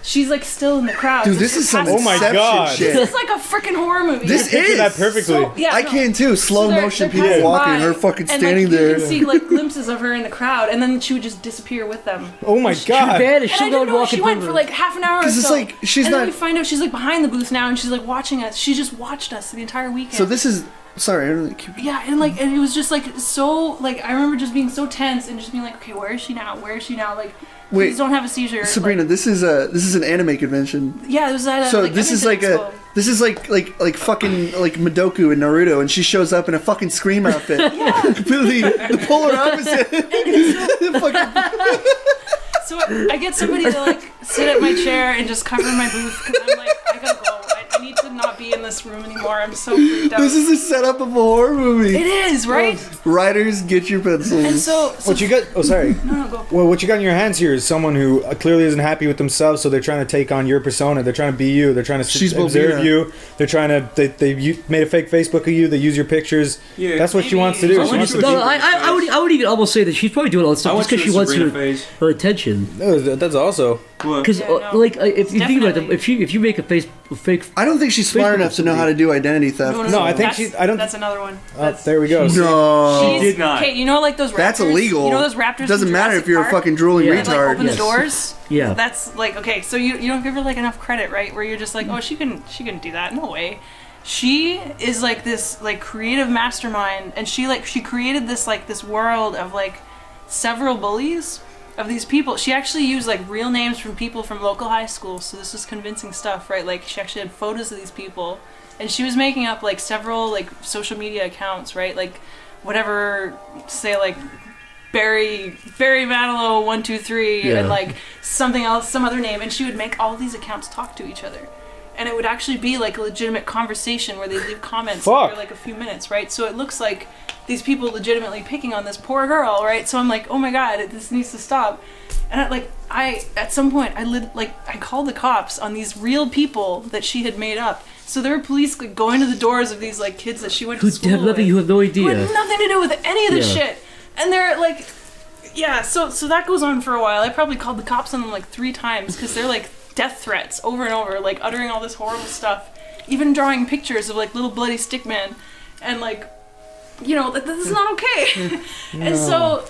she's like still in the crowd. Dude, So this she is some passes- Oh my Inception God. shit. This is like a freaking horror movie. This Picture is that perfectly. So, yeah, I no. can too. Slow So they're motion passing people walking, by, her fucking and, standing like, there. You can see like glimpses of her in the crowd, and then she would just disappear with them. Oh my She God. vanished. And She I didn't know where walking she went through for her. like half an hour or 'Cause it's so. like, she's and not- then we find out she's like behind the booth now, and she's like watching us. She just watched us the entire weekend. So this is sorry. I don't really keep. Yeah, and like, and it was just like so. Like, I remember just being so tense and just being like, okay, where is she now? Where is she now? Like, Wait, please don't have a seizure. Sabrina, Like, this is an anime convention. yeah, it was at. So like, this is Edmonton like Expo. this is like fucking like Madoku in Naruto, and she shows up in a fucking Scream outfit. Completely the polar opposite. Fucking- So I get somebody to like sit at my chair and just cover my booth because I'm like, I gotta go. I need to not be in this room anymore. I'm so freaked out. this is the setup of a horror movie. It is, right? Writers, get your pencils. And so What you got? Oh, sorry. no, go. Well, what you got in your hands here is someone who clearly isn't happy with themselves, so they're trying to take on your persona. They're trying to be you. They're trying to She's observe Bobina. you. They're trying to. They made a fake Facebook of you. They use your pictures. Yeah, That's what she maybe. wants to do. I She want wants you to. to- No, I would even almost say that she's probably doing all this I stuff want just because you she to wants Sabrina her face. attention. No, that's also. What? Because Yeah, no. like if you think about it, Definitely. if you make a fake, I don't think she's smart Facebook enough to know how to do identity theft. No, I think that's- she- I don't- That's another one. There we go. No, She's- did not. Okay, you know like those raptors. that's illegal. You know those raptors. Doesn't from matter Jurassic if you're Park? a fucking drooling Yeah. That, like, retard. open Yes. the doors. Yeah. That's like okay. So you don't give her like enough credit, right? Where you're just like, oh, she couldn't do that. No way. She is like this like creative mastermind, and she created this like this world of like several bullies of these people. She actually used like real names from people from local high schools, so this was convincing stuff, right? Like she actually had photos of these people, and she was making up like several like social media accounts, right? Like whatever, say like Barry Manilow 123 Yeah. and like something else, some other name, and she would make all these accounts talk to each other. And it would actually be like a legitimate conversation where they leave comments Fuck. for like a few minutes, right? So it looks like these people legitimately picking on this poor girl, right? So I'm like, oh my god, this needs to stop. And at some point I called the cops on these real people that she had made up. So there were police like going to the doors of these like kids that she went to school with. You have no idea. Who had nothing to do with any of this shit. And they're like, yeah, so that goes on for a while. I probably called the cops on them like 3 times because they're like death threats over and over, like uttering all this horrible stuff, even drawing pictures of like little bloody stick man, and like, you know, this is not okay. And so,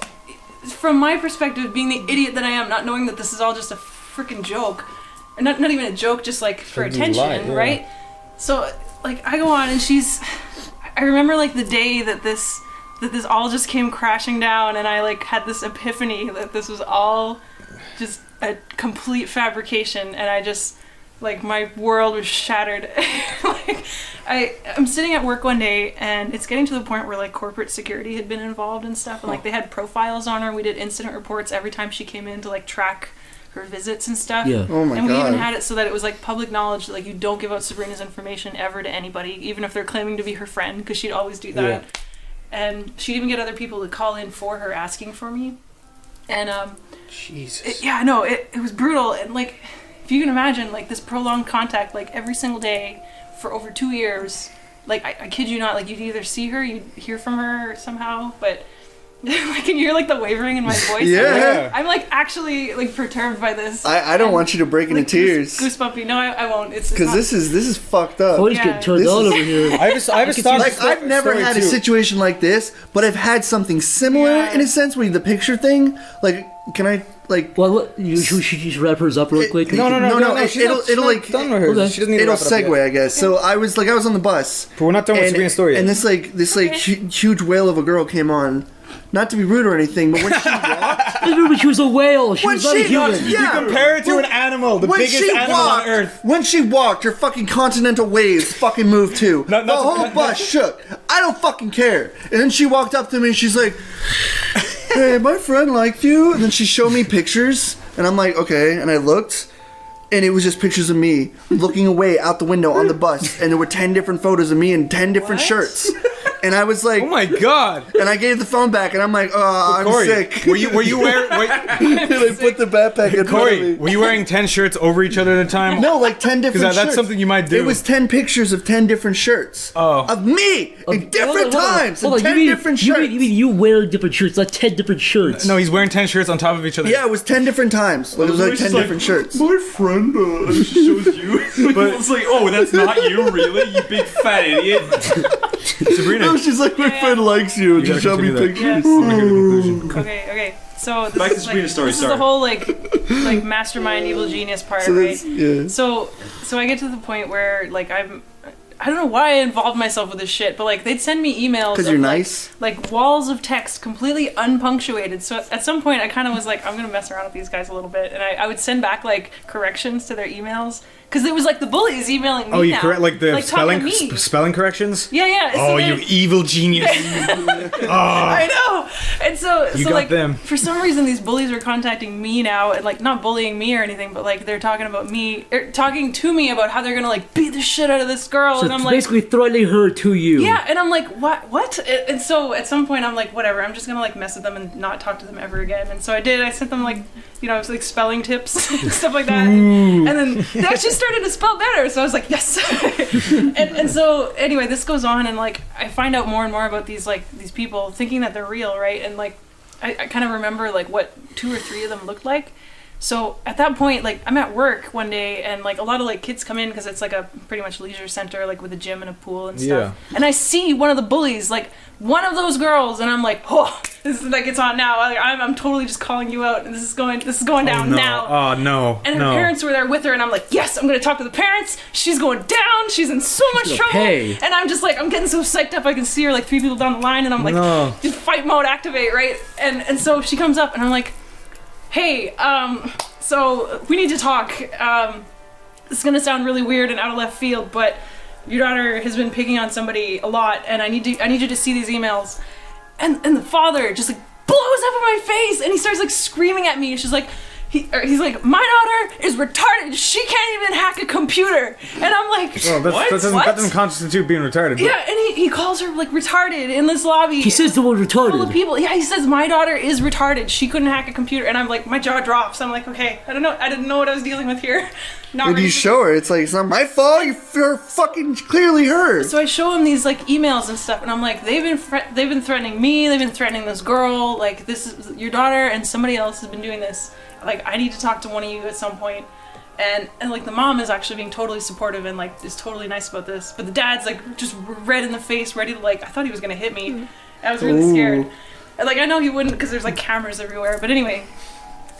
from my perspective, being the idiot that I am, not knowing that this is all just a freaking joke, or not even a joke, just like for attention, right? So like I go on and I remember like the day that this all just came crashing down, and I like had this epiphany that this was all just a complete fabrication, and I just like my world was shattered. Like I'm sitting at work one day, and it's getting to the point where like corporate security had been involved and stuff, and like they had profiles on her. We did incident reports every time she came in to like track her visits and stuff. Yeah. Oh my and we God. even had it so that it was like public knowledge that like you don't give out Sabrina's information ever to anybody, even if they're claiming to be her friend, because she'd always do that. Yeah. And she'd even get other people to call in for her asking for me. And Jesus. it was brutal. And like, if you can imagine like this prolonged contact, like every single day for over 2 years, like I kid you not, like you'd either see her, you'd hear from her somehow, but like, can you hear like the wavering in my voice? Yeah. I'm like actually like perturbed by this. I don't want you to break into like, tears. Goosebumpy. No, I won't. It's Because not- this is fucked up. Cody's Yeah. getting turned This on is- over here. I have a story. Like, I've never had a situation like this, but I've had something similar Yeah. in a sense where the picture thing, like, can I, like, Well, what, you should just wrap hers up real quick. No, it'll like, done with hers. Okay. She doesn't need to it'll wrap it up segue, yet. I guess. So I was on the bus. But we're not done with Sabrina's story yet. And this huge whale of a girl came on. Not to be rude or anything, but when she walked, I remember she was a whale. She When was not a she- human. yeah. Compare it to an animal, the when biggest she animal walked, on Earth. when she walked, her fucking continental waves fucking moved too. Not- the not- whole not- bus shook. I don't fucking care. And then she walked up to me and she's like, "Hey, my friend liked you." And then she showed me pictures, and I'm like, "Okay." And I looked, and it was just pictures of me looking away out the window on the bus, and there were 10 different photos of me in 10 different What? shirts. And I was like, Oh my god. and I gave the phone back, and I'm like, "Oh, I'm Corey, sick." Were you wearing And I put the backpack in front of Corey, me. were you wearing 10 shirts over each other at a time? No, like 10 different Because shirts. that's something you might do. It was 10 pictures of 10 different shirts. Oh. Of me! In different times! In 10 different you shirts. mean you wear different shirts, not 10 different shirts. No, he's wearing 10 shirts on top of each other. Yeah, it was 10 different times. It was like 10 different shirts. My friend, she shows you. But it's like, oh, that's not you, really? You big fat idiot. Sabrina. No, she's like, my friend likes you. And You she showed me gotta continue pictures. Yes. I wanna hear the conclusion. Okay. So this Back to is Sabrina's story, This is sorry. the whole like mastermind evil genius part, So right? that's, yeah. So I get to the point where like I don't know why I involved myself with this shit, but like they'd send me emails Because of, you're like, nice? like walls of text completely unpunctuated. So at some point I kind of was like, I'm gonna mess around with these guys a little bit, and I would send back like corrections to their emails because it was like the bullies emailing me. Oh, you now. correct like the talking to me. spelling corrections? Yeah. So Oh, they're- you evil genius. I know. And so You so got like them. for some reason these bullies are contacting me now, and like not bullying me or anything, but like they're talking about me, talking to me about how they're gonna like beat the shit out of this girl, So and I'm it's like, basically threatening her to you. yeah, and I'm like, what? And so at some point I'm like, whatever, I'm just gonna like mess with them and not talk to them ever again. And so I did. I sent them like, you know, like spelling tips and stuff like that, and then they actually started to spell better. So I was like, yes. and so anyway, this goes on, and like I find out more and more about these people, thinking that they're real, right? And like I kind of remember like what 2 or 3 of them looked like. So at that point, like I'm at work one day, and like a lot of like kids come in because it's like a pretty much leisure center, like with a gym and a pool and stuff. Yeah. And I see one of the bullies, like one of those girls, and I'm like, oh, this is like it's on now. Like, I'm totally just calling you out, and this is going down no. now. Oh no. And her no. parents were there with her, and I'm like, yes, I'm gonna talk to the parents. She's going down. She's in so much gonna trouble. pay. And I'm just like, I'm getting so psyched up. I can see her like 3 people down the line, and I'm like, No. just fight mode activate, right? And so she comes up, and I'm like, hey, so we need to talk. This is gonna sound really weird and out of left field, but your daughter has been picking on somebody a lot, and I need you to see these emails. And the father just like blows up in my face, and he starts like screaming at me, and she's like, he's like, my daughter is retarded. She can't even hack a computer. And I'm like, Well, what? that doesn't constitute being retarded. Yeah, and he calls her like retarded in this lobby. He says the word Full of retarded. people. Yeah, he says my daughter is retarded. She couldn't hack a computer, and I'm like, my jaw drops. I'm like, okay, I don't know. I didn't know what I was dealing with here. Not When ready you for- show her, it's like, it's not my fault. You're fucking clearly her. So I show him these like emails and stuff, and I'm like, they've been threatening me. They've been threatening this girl. Like, this is your daughter, and somebody else has been doing this. Like, I need to talk to one of you at some point. And like the mom is actually being totally supportive and like is totally nice about this, but the dad's like just red in the face, ready to like, I thought he was gonna hit me. I was really scared. And, like, I know he wouldn't because there's like cameras everywhere, but anyway.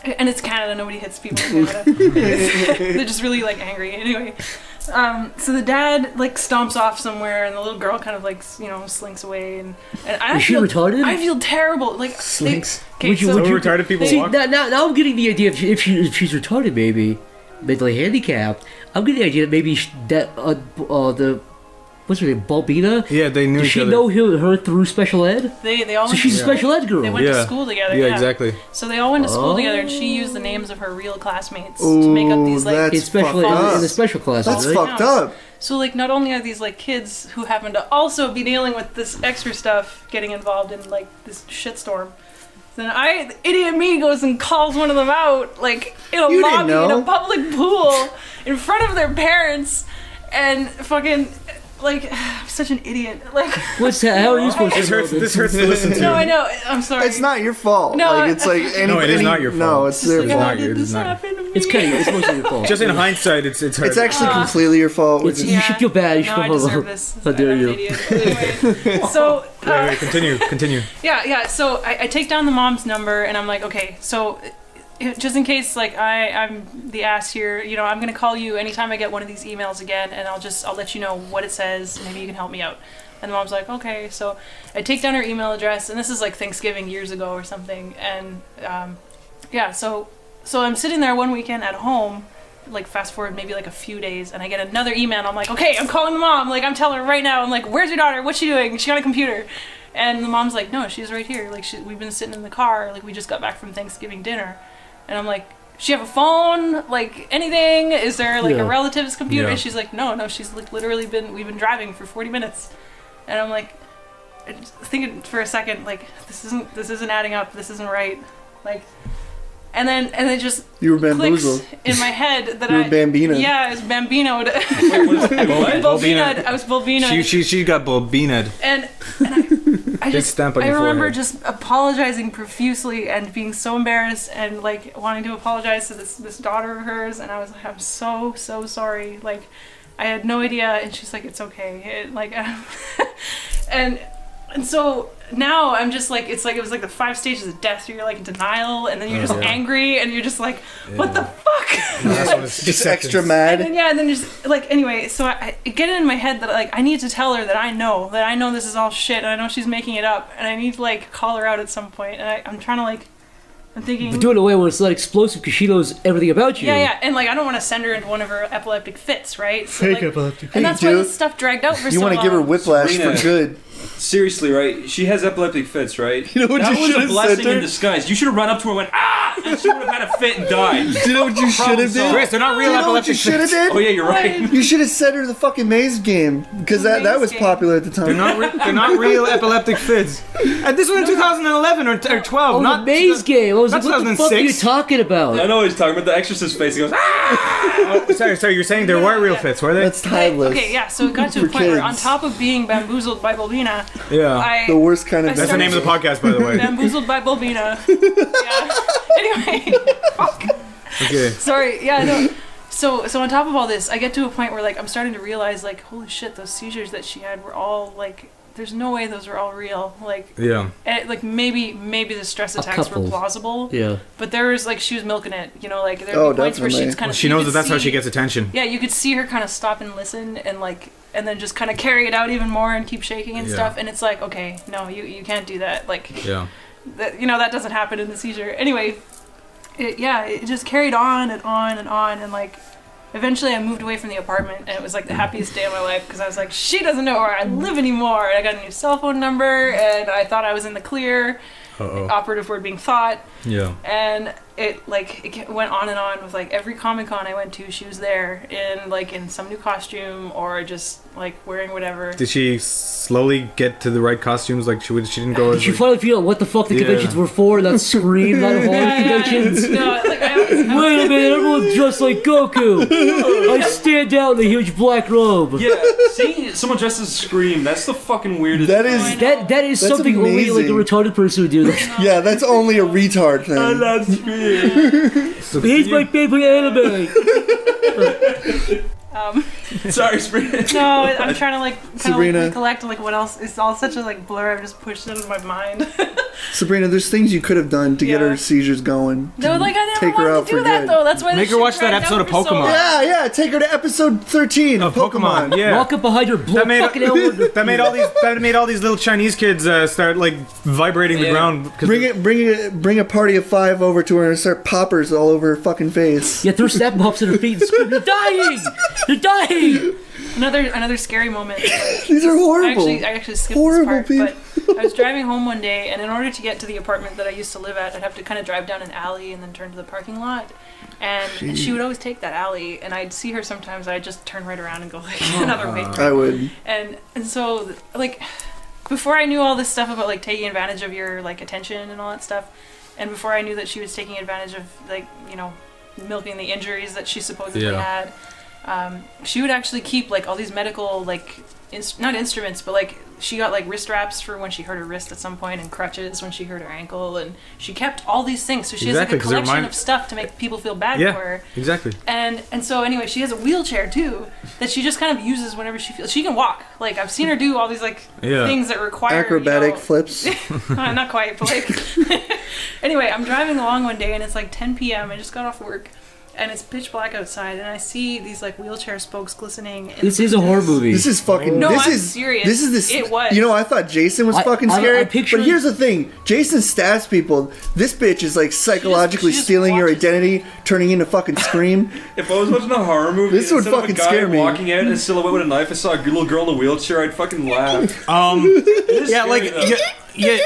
And it's Canada, nobody hits people in Canada. They're just really like angry. Anyway, so the dad like stomps off somewhere, and the little girl kind of like slinks away, and I Is she feel retarded? I feel terrible. Like Slinks. Would you- so would you- retarded people See, walk? now I'm getting the idea if she's retarded, maybe mentally handicapped. I'm getting the idea that maybe the what's her name, Balbina? Yeah, they knew Does each she other. know her through special ed? they all So went she's a to special ed girl. They went to school together. Yeah, exactly. So they all went to school together, and she used the names of her real classmates to make up these like. that's in special fucked up. in the special classes, That's right? fucked up. So like, not only are these like kids who happen to also be dealing with this extra stuff, getting involved in like this shitstorm, then idiot me goes and calls one of them out like in a You didn't lobby in know. a public pool in front of their parents, and fucking like I'm such an idiot. Like What's that? How are you supposed This to know hurts. This this? hurts to listen to. no, I know. I'm sorry. It's not your fault. No, like it's like No, it is not your No, fault. it's their It's God, fault. not your- did this it's not- happen to me? It's kind of it's mostly your fault. Just in hindsight, it's hurt. It's actually completely your fault. It's, Which is, you should feel bad. You should No, I feel deserve this. How dare I'm you? an idiot. Anyway, so Wait, continue. yeah. So I take down the mom's number, and I'm like, okay, so just in case like I'm the ass here, I'm gonna call you anytime I get one of these emails again, and I'll let you know what it says. Maybe you can help me out. And the mom's like, okay. So I take down her email address, and this is like Thanksgiving years ago or something, and so I'm sitting there one weekend at home, like fast forward maybe like a few days, and I get another email, and I'm like, okay, I'm calling the mom, like I'm telling her right now, I'm like, where's your daughter, what's she doing, she on a computer? And the mom's like, no, she's right here, like we've been sitting in the car, like we just got back from Thanksgiving dinner. And I'm like, she have a phone, like anything, is there like Yeah. a relative's computer? Yeah. And she's like, no, she's like literally we've been driving for 40 minutes. And I'm like, thinking for a second, like this isn't adding up, this isn't right, like. And then just you were clicks bamboozled. in my head that You were bambinoed. Yeah, I was bambinoed. Bulbina. I was bulbinoed. She got bulbinaed. And I Big just stamp on I your remember forehead. just apologizing profusely and being so embarrassed and like wanting to apologize to this daughter of hers, and I was like, I'm so sorry, like I had no idea. And she's like, it's okay, and so now I'm just like, it's like it was like the 5 stages of death. So you're like in denial, and then you're just angry, and you're just like, what the fuck? That's when it's Just extra And mad. then just like, anyway, so I get it in my head that like I need to tell her that I know this is all shit, and I know she's making it up, and I need to like call her out at some point. And I'm trying to like, I'm thinking, But do it in a way where it's not explosive because she knows everything about you. yeah, and like I don't want to send her into one of her epileptic fits, right? So, like, epileptic. and that's Hey, why dude. this stuff dragged out for You so want long. to give her whiplash Sabrina. for good. Seriously, right? She has epileptic fits, right? You know what that you was should a have blessing said to in her? disguise. You should have run up to her and went, ah! And she would have had a fit and died. Do you know what you should have done? Chris, they're not real You know what you epileptic should have fits. did? Oh yeah, you're right. You should have sent her the fucking maze game because that Maze was game. popular at the time. They're not real epileptic fits. And this was in 2011 or 12, Oh, not the maze game. I was like, not what the fuck are you 2006. talking about? I know what he's talking about. The Exorcist face. He goes, ah! Oh, sorry, you're saying there were real fits, were they? That's timeless. Okay, yeah. So it got to a For point where, on kids. top of being bamboozled by Bulbina, Yeah. The worst kind of. I That's the name of the podcast, by the way. bamboozled by Bulbina. Yeah. Anyway, fuck. Okay. Sorry. Yeah. No. So on top of all this, I get to a point where like I'm starting to realize like, holy shit, those seizures that she had were all like, there's no way those were all real. Like, Yeah. like maybe the stress attacks were couple. plausible. Yeah. But there was like, she was milking it. Like there Oh, were points where definitely. she's kind of. She knows that that's how she gets attention. Yeah, you could see her kind of stop and listen and like, and then just kind of carry it out even more and keep shaking and Yeah. stuff. And it's like, okay, no, you can't do that. Like, Yeah. that, that doesn't happen in the seizure. Anyway, it just carried on and on and on, and like eventually I moved away from the apartment, and it was like the happiest day of my life because I was like, she doesn't know where I live anymore. And I got a new cell phone number, and I thought I was in the clear. Uh-oh. Operative word being thought. Yeah. And it went on and on with like every Comic-Con I went to, she was there in some new costume or just like wearing whatever. Did she slowly get to the right costumes? Like she didn't go. Did you finally figure out what the fuck the conventions were for? Not Scream, not horror conventions. No, like I always, Wait a minute, everyone's just like Goku. I stand out in the huge black robe. Yeah, seeing someone dressed as Scream, that's the fucking weirdest That thing. is That is That's something only like a amazing. retarded person would do. yeah, that's only a retard thing. I love Scream. He's my favorite anime. Sorry, Sabrina. no, I'm trying to like kind Sabrina. of recollect like what else. It's all such a like blur. I've just pushed it out of my mind. Sabrina, there's things you could have done to get Yeah. her seizures going. No, like I never Take her out wanted to do for that good. though. That's why Make this her watch shit that dragged episode out of for so Pokemon. long. Yeah, take her to episode 13 of Pokemon. Yeah. Walk up behind her, blow That made, fucking Elwood. that made all these little Chinese kids start like vibrating the ground. 'cause Bring a party of 5 over to her and start poppers all over her fucking face. Yeah, throw snap pops in her feet and scream, "You're dying! You're dying!" Another scary moment. These are horrible. I actually skipped Horrible this part, but I was driving home one day, and in order to get to the apartment that I used to live at, I'd have to kind of drive down an alley and then turn to the parking lot. And she would always take that alley, and I'd see her sometimes. I'd just turn right around and go like another way. I would. And so like before I knew all this stuff about like taking advantage of your like attention and all that stuff, and before I knew that she was taking advantage of like milking the injuries that she supposedly had. She would actually keep like all these medical like not instruments, but like she got like wrist wraps for when she hurt her wrist at some point, and crutches when she hurt her ankle, and she kept all these things. So she has like a collection of stuff to make people feel bad for her. Exactly. And so anyway, she has a wheelchair too that she just kind of uses whenever she feels. She can walk. Like I've seen her do all these like things that require acrobatic flips. not quite, but like anyway, I'm driving along one day and it's like 10 p.m. I just got off work. And it's pitch black outside, and I see these like wheelchair spokes glistening. This is a horror movie. This is fucking. No, this I'm is serious. This is this. It was. You know, I thought Jason was fucking scary. I picture- but here's the thing: Jason stabs people. This bitch is like psychologically she just stealing your watches identity, turning into fucking Scream. If I was watching a horror movie, This would instead of fucking a guy scare me. walking out in a silhouette with a knife, I saw a little girl in a wheelchair, I'd fucking laugh. Yeah, like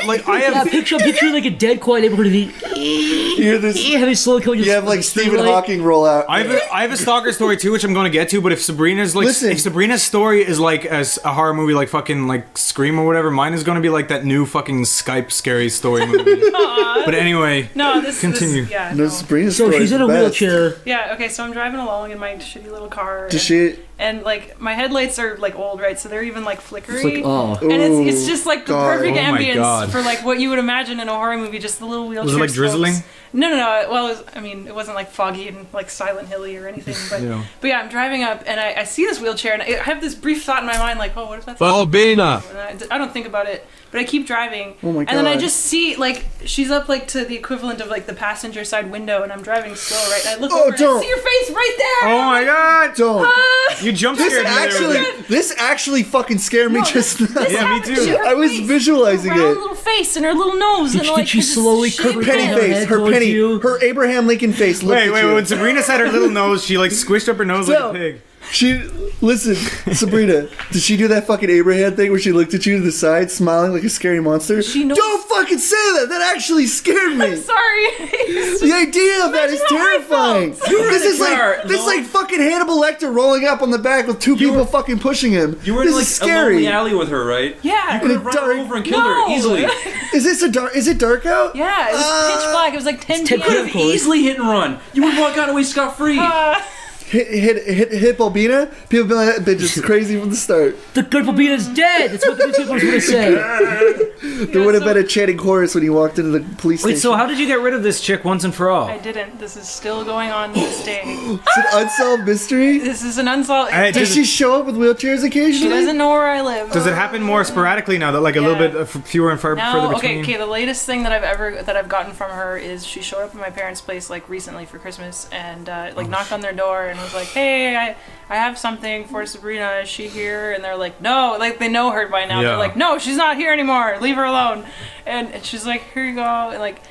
like I Yeah, have. picture like a dead quiet neighborhood. You hear this? Having slow kill. You have like Stephen Hawking roll out. I have a stalker story too, which I'm going to get to. But if Sabrina's like, Listen. if Sabrina's story is like a horror movie, like fucking like Scream or whatever, mine is going to be like that new fucking Skype scary story movie. But anyway, No, this Continue. This, yeah, No, no. Sabrina's So story she's is in a the best. wheelchair. Yeah, okay, so I'm driving along in my shitty little car. Does she? And like my headlights are like old, right? So they're even like flickery. It's like, oh. And it's just like the God. perfect Oh my ambience God. for like what you would imagine in a horror movie, just the little wheelchair. Was it like drizzling? spokes. No. Well, it wasn't like foggy and like Silent Hilly or anything. But yeah, I'm driving up and I see this wheelchair and I have this brief thought in my mind like, oh, what if that's Bobina. And I don't think about it, but I keep driving. Oh my And then I God. just see like she's up like to the equivalent of like the passenger side window, and I'm driving slow, right? And I look Oh, over and I don't. see your face right there. oh my god, Don't. you jump This scared me there. this actually fucking scared me just now. This Yeah, me happened too. to her I was face, visualizing her round it. little face and her little nose, and like Did she just slowly shit curve her Penny down pants. face, head her towards penny, you? her Abraham Lincoln face looked Wait, at you. when Sabrina said her little nose, she like squished up her nose like No. a pig. Listen, Sabrina, did she do that fucking Abraham thing where she looked at you to the side, smiling like a scary monster? She knows- Don't fucking say that. That actually scared me. I'm sorry. The idea of that is Imagine how I terrifying. felt. You were in This a is car, like this no? like fucking Hannibal Lecter rolling up on the back with two people fucking pushing him. You were in this like is a lonely scary. alley with her, right? Yeah. You could have In a run her dark- over and killed No. her easily. Is this a dark? Is it dark out? Yeah, it was pitch black. It was like 10 10 p.m. p.m. Could have easily hit and run. You would have gotten away scot free. Hit Bobina. People be like, that bitch is crazy from the start. The good Bobina's dead. That's what the newspapers would have said. There would have been a chanting chorus when he walked into the police Wait, station. so how did you get rid of this chick once and for all? I didn't. This is still going on to this day. It's an unsolved mystery. This is an unsolved. Hey, Does she show up with wheelchairs She occasionally? doesn't know where I live. Does it happen more sporadically now that like a little Yeah. bit fewer and further No, between? okay. The latest thing that I've gotten from her is she showed up at my parents' place like recently for Christmas and like knocked on their door and was like, "Hey, I have something for Sabrina. Is she here?" And they're like, "No." Like they know her by now. Yeah. They're like, "No, she's not here anymore. Leave her alone." And she's like, "Here you go." And like.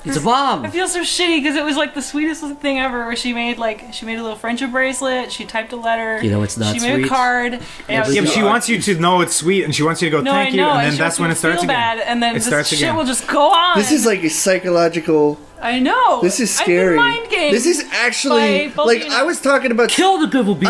It's a bomb. I feel so shitty because it was like the sweetest thing ever. Where she made a little friendship bracelet. She typed a letter. You know it's not She made sweet. a card. And I was Yeah, but like, she wants you to know it's sweet, and she wants you to go no, thank I know. you, and then she that's wants when me it to starts feel again. bad, and then It this starts shit again. will just go on. This is like a psychological I know. This is I've been scary. mind gamed This is actually by like Balbina. I was talking about. Kill the Bibblebee.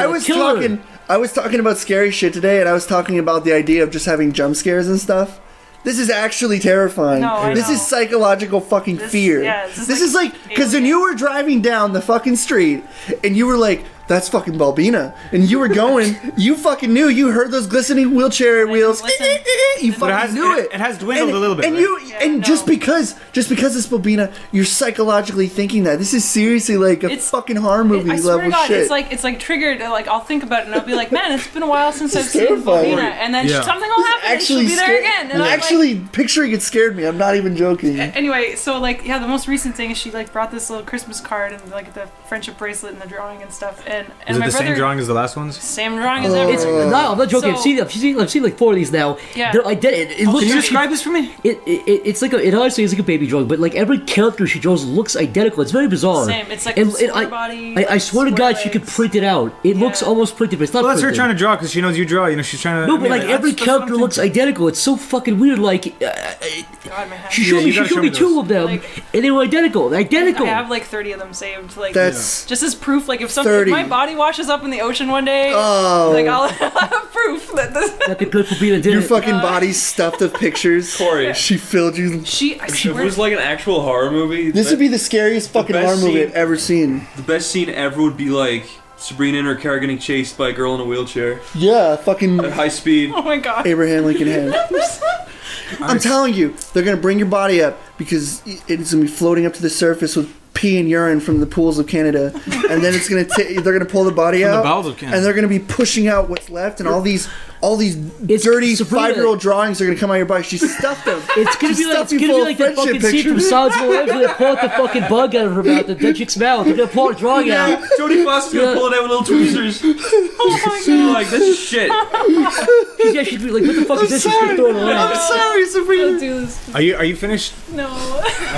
I was talking about scary shit today, and I was talking about the idea of just having jump scares and stuff. This is actually terrifying. No, I this know. is psychological fucking fear. yeah, this is like because when you were driving down the fucking street and you were like, "That's fucking Balbina," and you were going, you fucking knew. You heard those glistening wheelchair wheels. listen. You fucking knew it. It has dwindled a little bit. And right? you and no. just because it's Balbina, you're psychologically thinking that this is seriously like a It's- fucking horror movie I swear level to God, shit. it's like triggered. Like I'll think about it and I'll be like, man, it's been a while since I've seen terrifying. Balbina, and then Yeah. something will happen and she'll be there scared- again. And I'm actually picturing it scared me. I'm not even joking. like, anyway, so like yeah, the most recent thing is she like brought this little Christmas card and like the friendship bracelet and the drawing and stuff. And Is it my the brother, same drawing as the last ones? Same drawing as It's everything. no, I'm not joking. So- I've seen like 4 of these now. Yeah. They're identical. It looks Can you like describe this for me? it's like it honestly is like a baby drawing, but like every character she draws looks identical. It's very bizarre. Same. It's like and square body, I swear to square God, she could legs. print it out. It looks Yeah. almost printed, but it's not. Well, that's her printed. trying to draw because she knows you draw. You know, she's trying to. No, I but mean, like every that's what I'm character looks identical. It's so fucking weird. Like God, my hand. she showed you me gotta show me two those. of them, Like- and they were identical. Identical. I have like 30 of them saved. Like That's just as proof. Like if something, 30. if my body washes up in the ocean one day, Oh. like I'll have proof that this. That the good for being a your dinner. fucking body's stuffed with pictures. Corey. She filled you. I If swear. it was like an actual horror movie, This would be the scariest fucking best horror movie scene- I've ever seen. the best scene ever would be like Sabrina and her car getting chased by a girl in a wheelchair Yeah, fucking at high speed. Oh my God. Abraham Lincoln Head. I'm telling you, they're gonna bring your body up because it's gonna be floating up to the surface with pee and urine from the pools of Canada, and then it's gonna they're gonna pull the body From the out, bowels of Canada. and they're gonna be pushing out what's left, and all these It's dirty Sabrina. 5-year-old drawings are gonna come out of your body. She stuffed them. It's gonna She be like stuffed it's you gonna full be of like that friendship fucking scene from pictures. Silence of the Lambs where they pull out the fucking bug out of her mouth, the chick's mouth. They're gonna pull a drawing out. Jodie Foster's gonna Yeah. pull it out with little tweezers. Oh my You're God. like, this is shit. She'd be like, what the fuck is this? She's gonna throw it away. I'm sorry, Don't Sabrina. do this. Are you finished? No.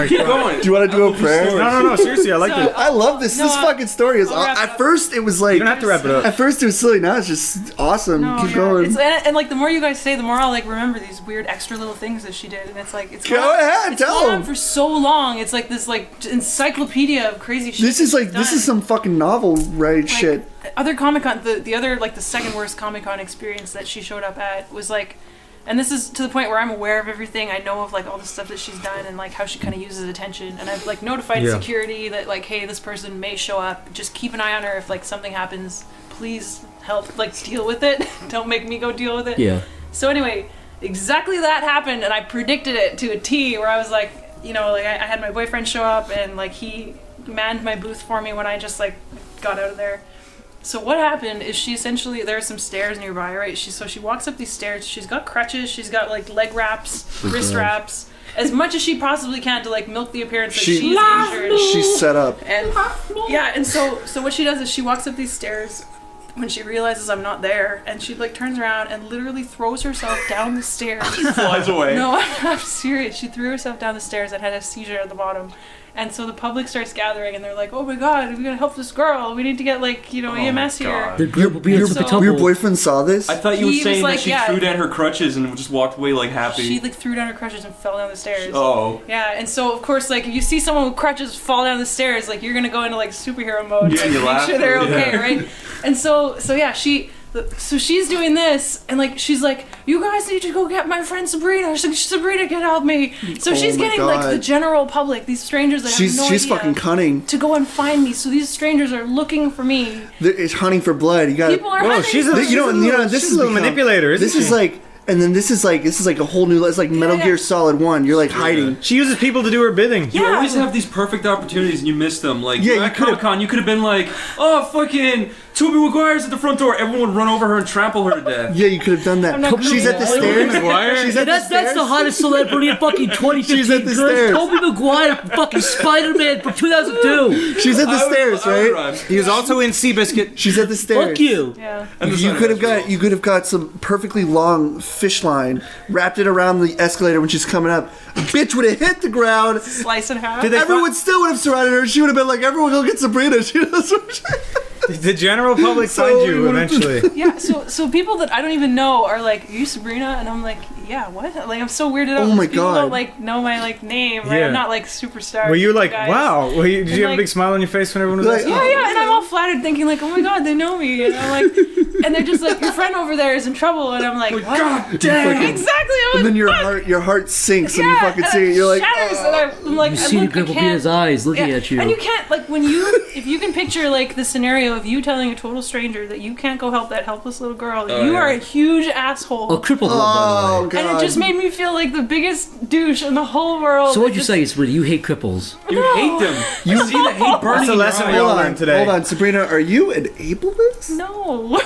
Keep going. Do you want to do a prayer? No. Seriously, I like So- it. I love this. No, This fucking story is. I'll wrap it At up. first, it was like. You don't have to wrap it up. At first, it was silly. Now it's just awesome. No, Keep yeah. going. It's, and like the more you guys say, the more I'll like remember these weird extra little things that she did, and it's like it's Go gone- ahead, it's tell gone on 'em. for so long. It's like this like encyclopedia of crazy shit. This is like this is some fucking novel right like, shit. Other Comic Con, the other like the second worst Comic Con experience that she showed up at was like, and this is to the point where I'm aware of everything. I know of like all the stuff that she's done and like how she kind of uses attention, and I've like notified Yeah. security that like, hey, this person may show up. Just keep an eye on her. If like something happens, please help like deal with it. Don't make me go deal with it. Yeah. So anyway, exactly that happened, and I predicted it to a T. Where I was like, you know, like I had my boyfriend show up, and like he manned my booth for me when I just like got out of there. So what happened is she essentially, there are some stairs nearby, right? So she walks up these stairs. She's got crutches. She's got like leg wraps, wrist wraps, as much as she possibly can to like milk the appearance that she's injured. She's set up. And yeah, and so what she does is she walks up these stairs when she realizes I'm not there, and she like turns around and literally throws herself down the stairs. Flies away. No, I'm serious. She threw herself down the stairs and had a seizure at the bottom. And so the public starts gathering, and they're like, "Oh my God, we gotta help this girl. We need to get like EMS here." The group will be in So- tumble. Your boyfriend saw this? I thought you were He was saying like, that she yeah. threw down her crutches and just walked away like happy. She like threw down her crutches and fell down the stairs. Oh. Yeah, and so of course, like if you see someone with crutches fall down the stairs, like you're gonna go into like superhero mode, Yeah, like, you make laugh. sure they're okay, Yeah. right? And so yeah, so she's doing this, and like she's like, "You guys need to go get my friend Sabrina. Sabrina can help me." So she's my getting like God. the general public, these strangers that she's have no she's idea, fucking cunning. to go and find me. So these strangers are looking for me. It's hunting for blood. You got. People are Whoa, hunting she's for a, me. she's a little, this she's is a little become- manipulator, isn't This she? is like, and then this is like a whole new. It's like Metal Yeah. Gear Solid 1. You're like hiding. She uses people to do her bidding. You Yeah. always have these perfect opportunities and you miss them. Like, Yeah, you're you at could've- Comic-Con, you could have been like, oh, fucking Tobey Maguire's at the front door. Everyone would run over her and trample her to death. Yeah, you could have done that. not She's doing at the that. stairs. Maguire? She's Yeah, at the that's stairs. the hottest celebrity in fucking 2015. She's at the girl. stairs. Tobey Maguire, fucking Spider-Man from 2002. She's at the I would- stairs, I would right? run. He was also in Seabiscuit. She's at the stairs. Fuck you. Yeah. And the You sun could have was got some perfectly long fish line, wrapped it around the escalator when she's coming up. A bitch would have hit the ground. Slice in half. Did they Everyone still would have surrounded her. She would have been like, "Everyone go get Sabrina." She knows what she- The general public So find we you would've- eventually. Yeah, so people that I don't even know are like, "Are you Sabrina?" And I'm like, yeah, what? Like, I'm so weirded out. Oh my People God. don't, like, know my, like, name, right? Yeah. I'm not, like, superstar. Were you like, guys. wow? Did you have a like- big smile on your face when everyone was Like, asking? Yeah, and I'm all flattered thinking, like, oh my God, they know me. And I'm like, and they're just like, your friend over there is in trouble. And I'm like, what? God damn! Exactly. I'm And then like, your heart sinks when yeah, you fucking and see it. You're like, shatters, oh. and I'm like, You I see the look, I Grandpa can't- Peter's eyes looking yeah, at you. And you can't, like, if you can picture, like, the scenario of you telling a total stranger that you can't go help that helpless little girl, you are a huge asshole. A crippled one, by Oh, the way. God. And it just made me feel like the biggest douche in the whole world. So what'd It you just- say, Sabrina? You hate cripples. You hate them. You see the hate burning That's a in your lesson we eyes. all Hold learned on, today. hold on, Sabrina. Are you an ableist? No.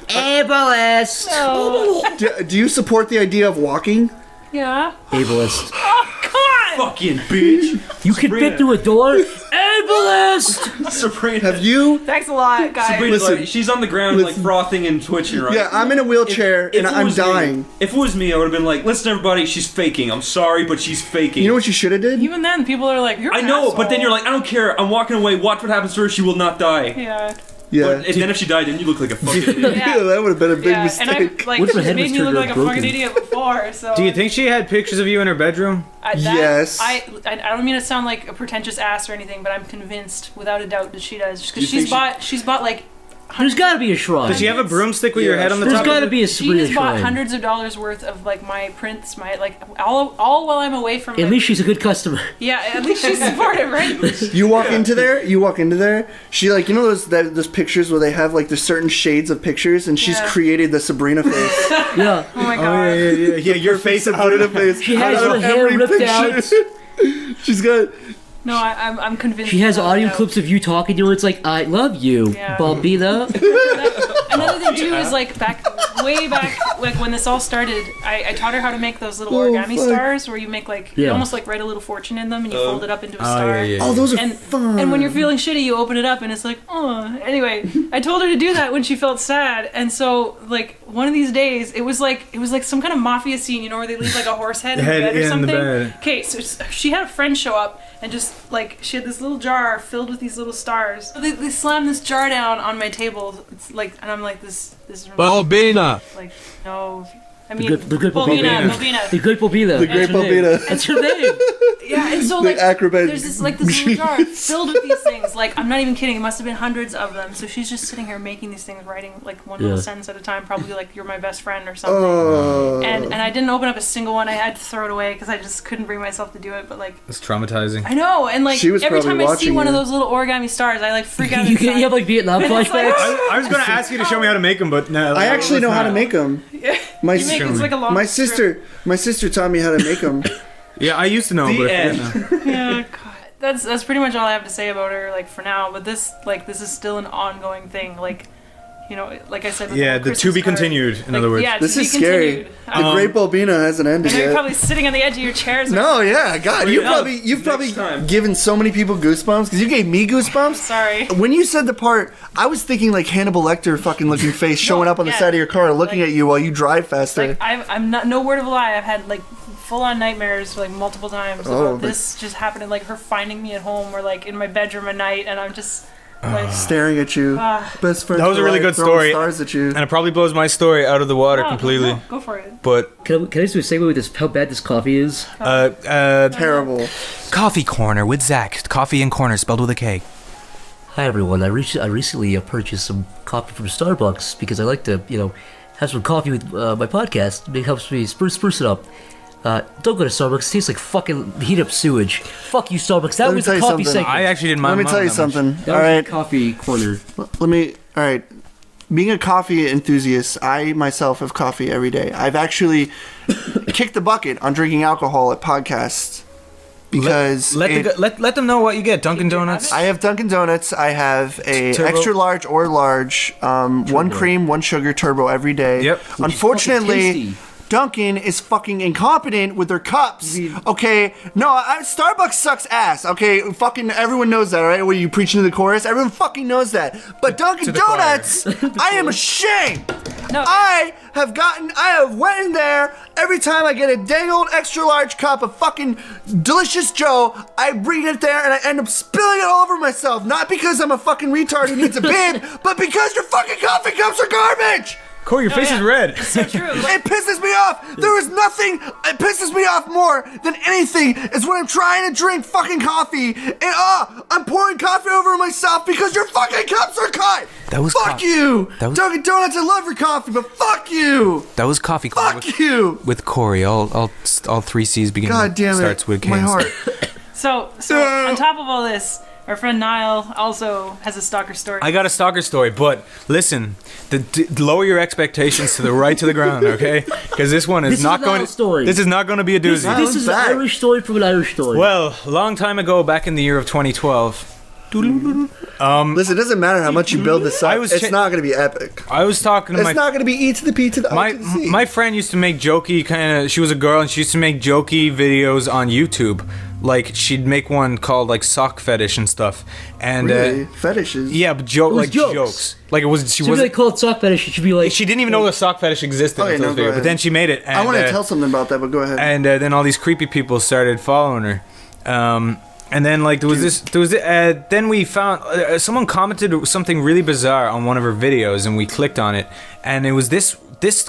Ableist. No. Do you support the idea of walking? Yeah. Ableist. Oh, come on! Fucking bitch. You can fit through a door. Ableist. Sabrina. Have you? Thanks a lot, guys. Sabrina's Listen, like, she's on the ground like listen. frothing and twitching, right? Yeah, I'm in a wheelchair and it I'm was me- dying. if it was me, I would have been like, listen, everybody, she's faking. I'm sorry, but she's faking. You know what you should have did? Even then, people are like, you're I an know, but then asshole. you're like, I don't care. I'm walking away. Watch what happens to her. She will not die. Yeah. Yeah. But, and then if she died, then you look like a fucking idiot. Yeah. Yeah, that would have been a big Yeah, mistake. and I like What if her head made was me look turned like a broken? fucking idiot before. So Do you think she had pictures of you in her bedroom? Yes. I don't mean to sound like a pretentious ass or anything, but I'm convinced, without a doubt, that she does. You Because think she's bought like There's got to be a shrine. Did she have a broomstick with your Yeah, head on the There's top? got of to it? be a she Sabrina has bought shrine. hundreds of dollars worth of like my prints, my like all while I'm away from. At like, least she's a good customer. yeah, at least she's supportive, right? You walk into there. She like those pictures where they have like there's certain shades of pictures, and she's Yeah. created the Sabrina face. Yeah. Oh my Oh, god. yeah, your face out of the face. She has out her of hair every ripped picture. out. She's got. No, I'm convinced. She has without a audio doubt. clips of you talking to her. It's like, I love you, Yeah. Bambina. Another thing too is like way back, like when this all started, I taught her how to make those little origami fuck. stars where you make like you Yeah. almost like write a little fortune in them and you fold it up into a star. Oh, those are And, fun. and when you're feeling shitty, you open it up and it's like, oh. Anyway, I told her to do that when she felt sad, and so like one of these days, it was like some kind of mafia scene, you know, where they leave like a horse head in the Head bed or in the something. bed. Okay, so she had a friend show up and just like she had this little jar filled with these little stars. They slammed this jar down on my table. It's like, and I'm like, this is Bobina. like no. I mean, the good Bobina, Bobina. Bobina. The Great Bambina. The Great Bambina. That's her name. Yeah, and so The like acrobat there's this little jar filled with these things. Like I'm not even kidding. It must have been hundreds of them. So she's just sitting here making these things, writing like one little Yeah. sentence at a time. Probably like "You're my best friend" or something. Oh. And I didn't open up a single one. I had to throw it away because I just couldn't bring myself to do it. But like It's traumatizing. I know, and like She was every probably time I see watching one of you. those little origami stars, I like freak out. You inside. have like Vietnam It's like- flashbacks. I was going to ask you to show me how to make them, but no. I actually know how to make them. My You make it's like a long my strip. sister taught me how to make them. Yeah, I used to know, The but I end. forget now. Yeah, God. That's pretty much all I have to say about her, like for now. But this is still an ongoing thing. Like, you know, like I said. With Yeah, whole the Christmas to be card. continued, in Like, other words. Yeah, This to is be scary. continued. The Great Bobina hasn't ended I know you're yet. probably sitting on the edge of your chairs. No, yeah, God, Wait, you've no, probably next time. given so many people goosebumps because you gave me goosebumps. Sorry. When you said the part, I was thinking like Hannibal Lecter fucking looking face showing up on the yeah. side of your car, looking Like- at you while you drive faster. Like I'm not, no word of a lie. I've had like full-on nightmares like multiple times Oh, about but- this just happening. Like her finding me at home or like in my bedroom at night, and I'm just like. Staring at you, best friend. That was a really good story. Stars at you. And it probably blows my story out of the water "Oh, completely. Go for it. But, Can I just do a segue with this? How bad this coffee is? Terrible. Coffee Corner with Zach. Coffee and Corner spelled with a K. Hi everyone. I recently purchased some coffee from Starbucks because I like to, have some coffee with my podcast. It helps me spruce it up. Don't go to Starbucks. It tastes like fucking heat up sewage. Fuck you, Starbucks. That Let me was tell the you coffee something. segment. I actually didn't mind Let me mine tell you that much. something. That All was right, the coffee corner. all right. Being a coffee enthusiast, I myself have coffee every day. I've actually kicked the bucket on drinking alcohol at podcasts because let them know what you get. Dunkin' Donuts. I have Dunkin' Donuts. I have a Turbo. extra large or large, one cream, one sugar turbo every day. Yep. Unfortunately, tasty. Dunkin' is fucking incompetent with their cups. Okay, no, Starbucks sucks ass. Okay, fucking everyone knows that, all right? When you preaching to the chorus, everyone fucking knows that. But Dunkin' the choir. Donuts, I am ashamed. No. I have went in there every time I get a dang old extra large cup of fucking delicious Joe. I bring it there and I end up spilling it all over myself. Not because I'm a fucking retard who needs a bib, but because your fucking coffee cups are garbage. Corey, your face is red. So true. It pisses me off. There is nothing. It pisses me off more than anything is when I'm trying to drink fucking coffee and I'm pouring coffee over myself because your fucking cups are cut. That was fuck you. Dunkin' Donuts, I love your coffee, but fuck you. That was coffee. Fuck you. With Corey, all three C's begin. God damn it. Starts with K's. My heart. So on top of all this, our friend Niall also has a stalker story. I got a stalker story, but listen, lower your expectations to the ground, okay? Because this one is not going to. Story. This is not going to be a doozy. This is an Irish story from an Irish story. Well, a long time ago, back in the year of 2012. Listen, it doesn't matter how much you build this up. It's not going to be epic. I was talking to It's not going to be E to the P to the O to the C. My friend used to make jokey kind of. She was a girl, and she used to make jokey videos on YouTube. Like she'd make one called like sock fetish and stuff. And really? Fetishes? Yeah, but jokes. Like it was. She was. They call it sock fetish. It should be like. She didn't even know the sock fetish existed. Okay, no, but then she made it. And, I want to tell something about that, but go ahead. And then all these creepy people started following her. And then like then we found someone commented something really bizarre on one of her videos, and we clicked on it, and it was this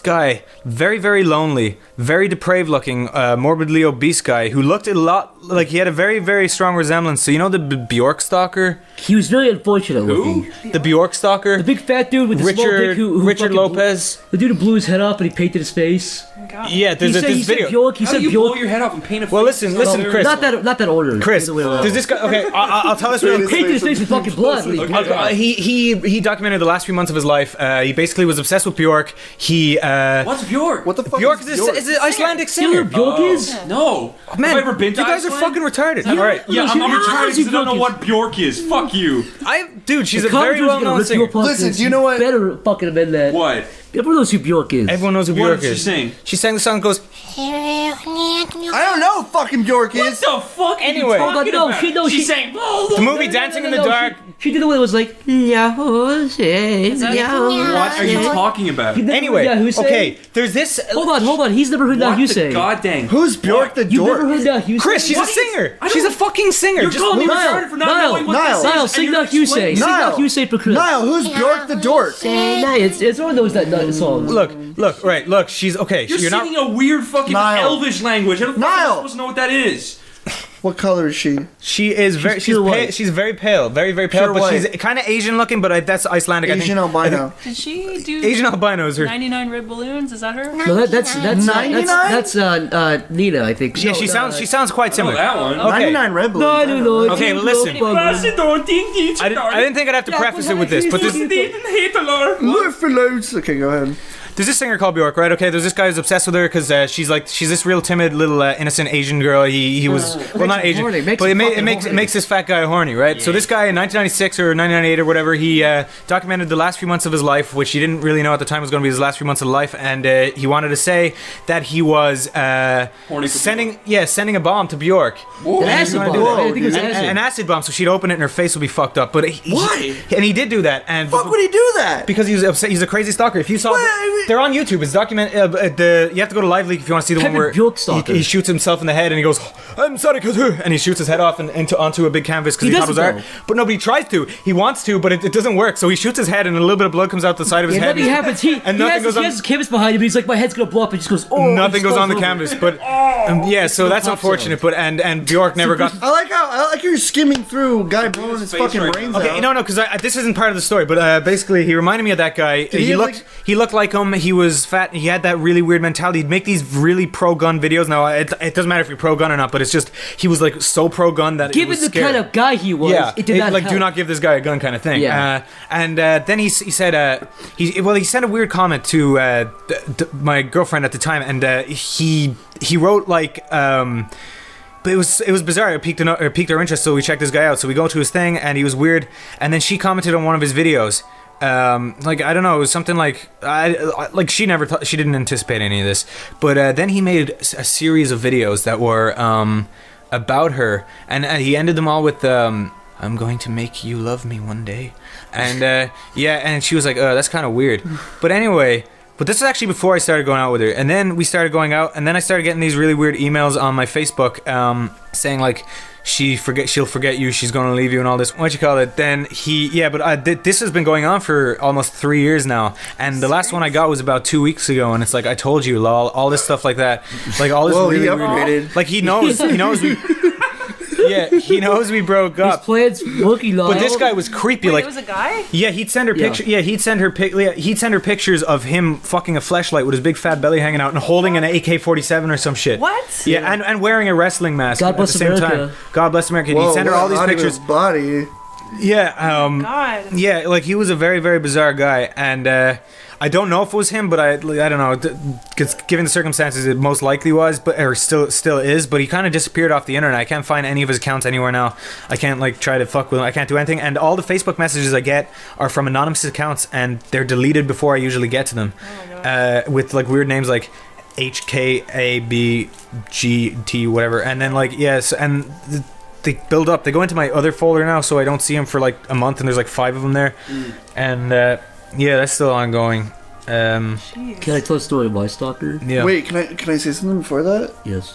guy, very, very lonely, very depraved looking, morbidly obese guy who looked a lot like he had a very, very strong resemblance to, you know, the Bjork stalker? He was very unfortunate looking. The Bjork stalker? The big fat dude with the small dick who Richard Lopez. The dude who blew his head off and he painted his face. Yeah, there's this video. He How said do you Bjork. blow your head off and paint a face? Well, listen, Chris. Not that order. Chris, there's this guy. Okay, I'll tell this really He painted his face with fucking blood. He documented the last few months of his life. He basically was obsessed with Bjork. What's Bjork? What the fuck Bjork is is an Icelandic You know singer. who Bjork is? No. Man, have I ever been to you guys Iceland? are fucking retarded. All right. Yeah, I'm retarded because I don't know Bjork is. what Bjork is. Fuck you. Dude, she's a The very commentator's gonna well-known rip you singer. apart. Listen, do you know what? Better fucking amend that. What? Everyone knows who Bjork is. Everyone knows who What Bjork did she is. sing? She sang the song that goes, I don't know who fucking Bjork What is. the fuck are Anyway. you talking No, about? she sang. the movie Dancing in the Dark. She did the one that was like, Yahoo, What are you talking about? Anyway, okay, there's this. Hold on. He's never heard What Yahoo the say. goddamn? Who's Bjork the You've never dork? heard Yahoo say? Chris, she's a singer. She's a fucking singer. You're Just calling me Niall, retarded for not knowing what Niall, this is. Niall, and sing you're Yahoo say. explaining- Sing Niall. Yahoo say for Chris. Niall, who's Bjork the dork? It's one of those that song. Look, she's okay. You're not. singing a weird fucking Niall. Elvish language. How the fuck am I supposed to know what that is? What color is she? She is very. She's pure pale, white. she's very pale, very, very pale. Pure But white. she's kind of Asian looking. But that's Icelandic. Asian I think. albino. Did she do Asian albino is her. 99 Red Balloons? Is that her? No, that's 99? Nina, I think. Yeah, No, she sounds quite Oh, similar. that one. Okay. 99 Red Balloons. No, I don't know. Okay, well, listen. I didn't think I'd have to preface it with this, but this. Look for loads. Okay, go ahead. There's this singer called Bjork, right? Okay, there's this guy who's obsessed with her because she's this real timid little innocent Asian girl. He was well, not Asian, horny. but it makes this fat guy horny, right? So this guy in 1996 or 1998 or whatever, he documented the last few months of his life, which he didn't really know at the time was going to be his last few months of life, and he wanted to say that he was sending a bomb to Bjork. An acid bomb. I think it was acid. An acid bomb, so she'd open it and her face would be fucked up. But Why? And he did do that. And Fuck would he do that? because he was upset. He's a crazy stalker. If you saw, they're on YouTube. It's documented. You have to go to Live Leak if you want to see the one where Bjork stalker. he shoots himself in the head and he goes, "I'm sorry, and he shoots his head off and onto a big canvas because He he thought it was doesn't, art. though. But nobody tries to. He wants to, but it doesn't work. So he shoots his head and a little bit of blood comes out the side of his head. Nothing happens. He has his canvas behind him. He's like, my head's gonna blow up. And he just goes, oh. Nothing goes on the canvas. But yeah, so that's unfortunate. But and Bjork never got. I like how you're skimming through a guy blowing his fucking brains out. Okay, no, because this isn't part of the story, but basically he reminded me of that guy. He looked like him. He was fat. He had that really weird mentality. He'd make these really pro-gun videos. Now it doesn't matter if you're pro-gun or not, but it's just he was like so pro-gun that Given it was the scary. kind of guy he was, it did not like help. do not give this guy a gun kind of thing. Yeah. And then he said he sent a weird comment to my girlfriend at the time, and he wrote like. But it was bizarre. It piqued our interest, so we checked this guy out. So we go to his thing, and he was weird. And then she commented on one of his videos. Like I don't know, it was something like she didn't anticipate any of this. But then he made a series of videos that were about her, and he ended them all with "I'm going to make you love me one day," and and she was like, "Oh, that's kind of weird." But anyway. But this is actually before I started going out with her. And then we started going out, and then I started getting these really weird emails on my Facebook saying, like, she'll forget you, she's gonna leave you and all this. What you call it? Then this has been going on for almost 3 years now, and the last one I got was about 2 weeks ago, and it's like I told you, lol, all this stuff like that, like all this really weird. Like he knows we. Yeah, he knows we broke up. His plan's working, Niall. But this guy was creepy. Wait, like it was a guy? Yeah, he'd send her picture. Yeah, he'd send her pictures of him fucking a fleshlight with his big fat belly hanging out and holding an AK-47 or some and What? Yeah, and wearing a wrestling mask God at bless the same America. time. God bless America. Whoa, He'd send her all these what a pictures. body. Yeah, God. yeah, like he was a very, very bizarre guy, and I don't know if it was him, but I don't know. Because given the circumstances, it most likely was, or still is. But he kind of disappeared off the internet. I can't find any of his accounts anywhere now. I can't like try to fuck with him. I can't do anything. And all the Facebook messages I get are from anonymous accounts, and they're deleted before I usually get to them. Oh my God. With like weird names like HKABGT whatever, and then like yes, and. They build up. They go into my other folder now, so I don't see them for like a month, and there's like 5 of them there. And yeah, that's still ongoing. Can I tell a story of my stalker? Yeah. Wait, can I say something before that? Yes.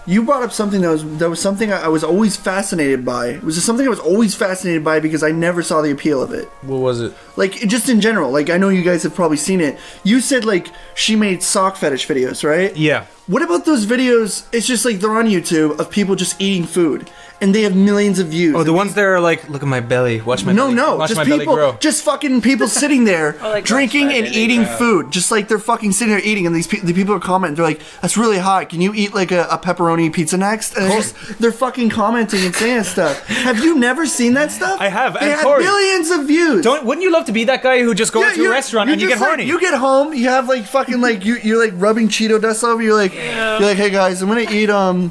You brought up something that was something I was always fascinated by. It was just something I was always fascinated by because I never saw the appeal of it. What was it? Like, just in general. Like, I know you guys have probably seen it. You said, like, she made sock fetish videos, right? Yeah. What about those videos? It's just like they're on YouTube of people just eating food, and they have millions of views. Oh, the ones that are like, look at my belly, watch my belly, watch just my people, belly grow. just fucking people sitting there like drinking and eating food, just like they're fucking sitting there eating, and the people are commenting. They're like, "That's really hot. Can you eat like a pepperoni pizza next?" And they're fucking commenting and saying stuff. Have you never seen that stuff? I have. They have billions of views. Wouldn't you love to be that guy who just goes to a restaurant and you get horny? You get home, you have like fucking like you're like rubbing Cheeto dust over. You're like, hey guys, I'm gonna eat I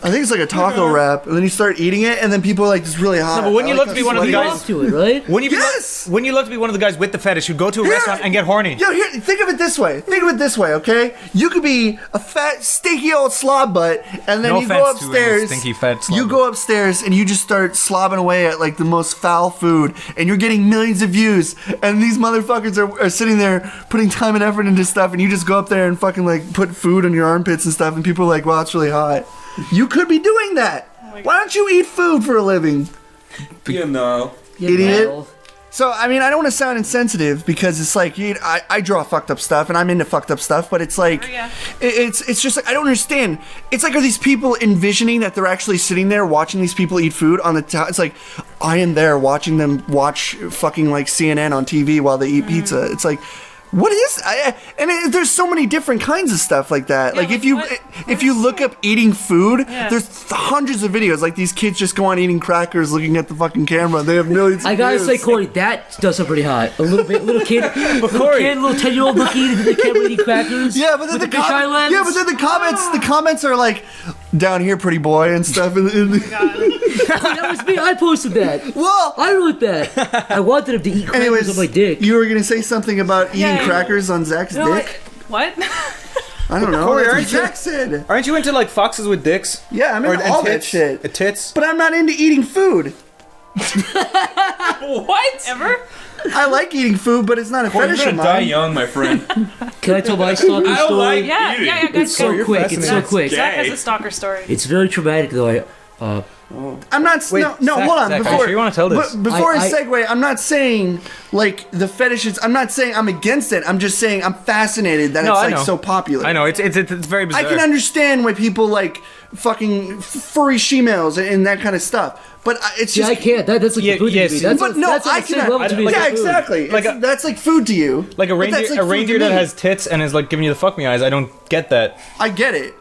think it's like a taco wrap, and then you start eating it, and then people are like, "This is really hot." No, but wouldn't you love to be one of the guys to it, right? Wouldn't you love to be one of the guys with the fetish who go to a restaurant and get horny? Yo, here, think of it this way. Okay? You could be a fat, stinky old slob butt, and then No you go offense to any upstairs. stinky fat slob You go upstairs and you just start slobbing away at like the most foul food, and you're getting millions of views. And these motherfuckers are sitting there putting time and effort into stuff, and you just go up there and fucking like put food on your armpits and stuff, and people are like, "Wow, it's really hot." You could be doing that. Why don't you eat food for a living? You know. Idiot. Well, So, I mean, I don't want to sound insensitive because it's like, I draw fucked up stuff and I'm into fucked up stuff, but it's like, it's just like, I don't understand. It's like, are these people envisioning that they're actually sitting there watching these people eat food on the it's like, I am there watching them watch fucking like CNN on TV while they eat pizza. It's like, what is there's so many different kinds of stuff like that. Yeah, like if what you look up eating food, Yeah. there's hundreds of videos. Like these kids just go on eating crackers, looking at the fucking camera. They have millions. I of gotta views. say, Corey, that does sound pretty hot. A little bit, little kid, Corey- little 10-year-old looking into the camera eating crackers. Yeah, but then with the fisheye lens. yeah, but then the comments are like, "Down here, pretty boy," and stuff. That was me. I posted that. Well, I wrote that. I wanted him to eat crackers anyways, on my dick. you were gonna say something about eating Yeah. crackers on Zach's No, dick. what? I don't know. Corey, That's what aren't you- Zach said. Aren't you into like foxes with dicks? Yeah, I'm into all that shit. Tits? But I'm not into eating food. What? Ever? I like eating food, but it's not a Corey, you're fetish of gonna die mine. young, my friend. Can I tell my stalker I don't story? like Yeah, eating. yeah, It's so quick. It's so quick. Zach has Gay. a stalker story. It's very traumatic, though. I'm not. Wait, no, Zach, hold on. Zach, are you Before sure you wanna tell this? Before I I- segue, I'm not saying like the fetishes. I'm not saying I'm against it. I'm just saying I'm fascinated that No, it's I like know. so popular. I know, it's very bizarre. I can understand why people like fucking furry she-males and that kind of stuff. But it's Yeah, just. I can't. That's like Yeah, food yeah, to me. see- That's But no, that's on I the same can. level to me as Yeah, food. exactly. Like That's like food to you. Like a But that's reindeer, like food to reindeer that me. has tits and is like giving you the fuck me eyes. I don't get that. I get it.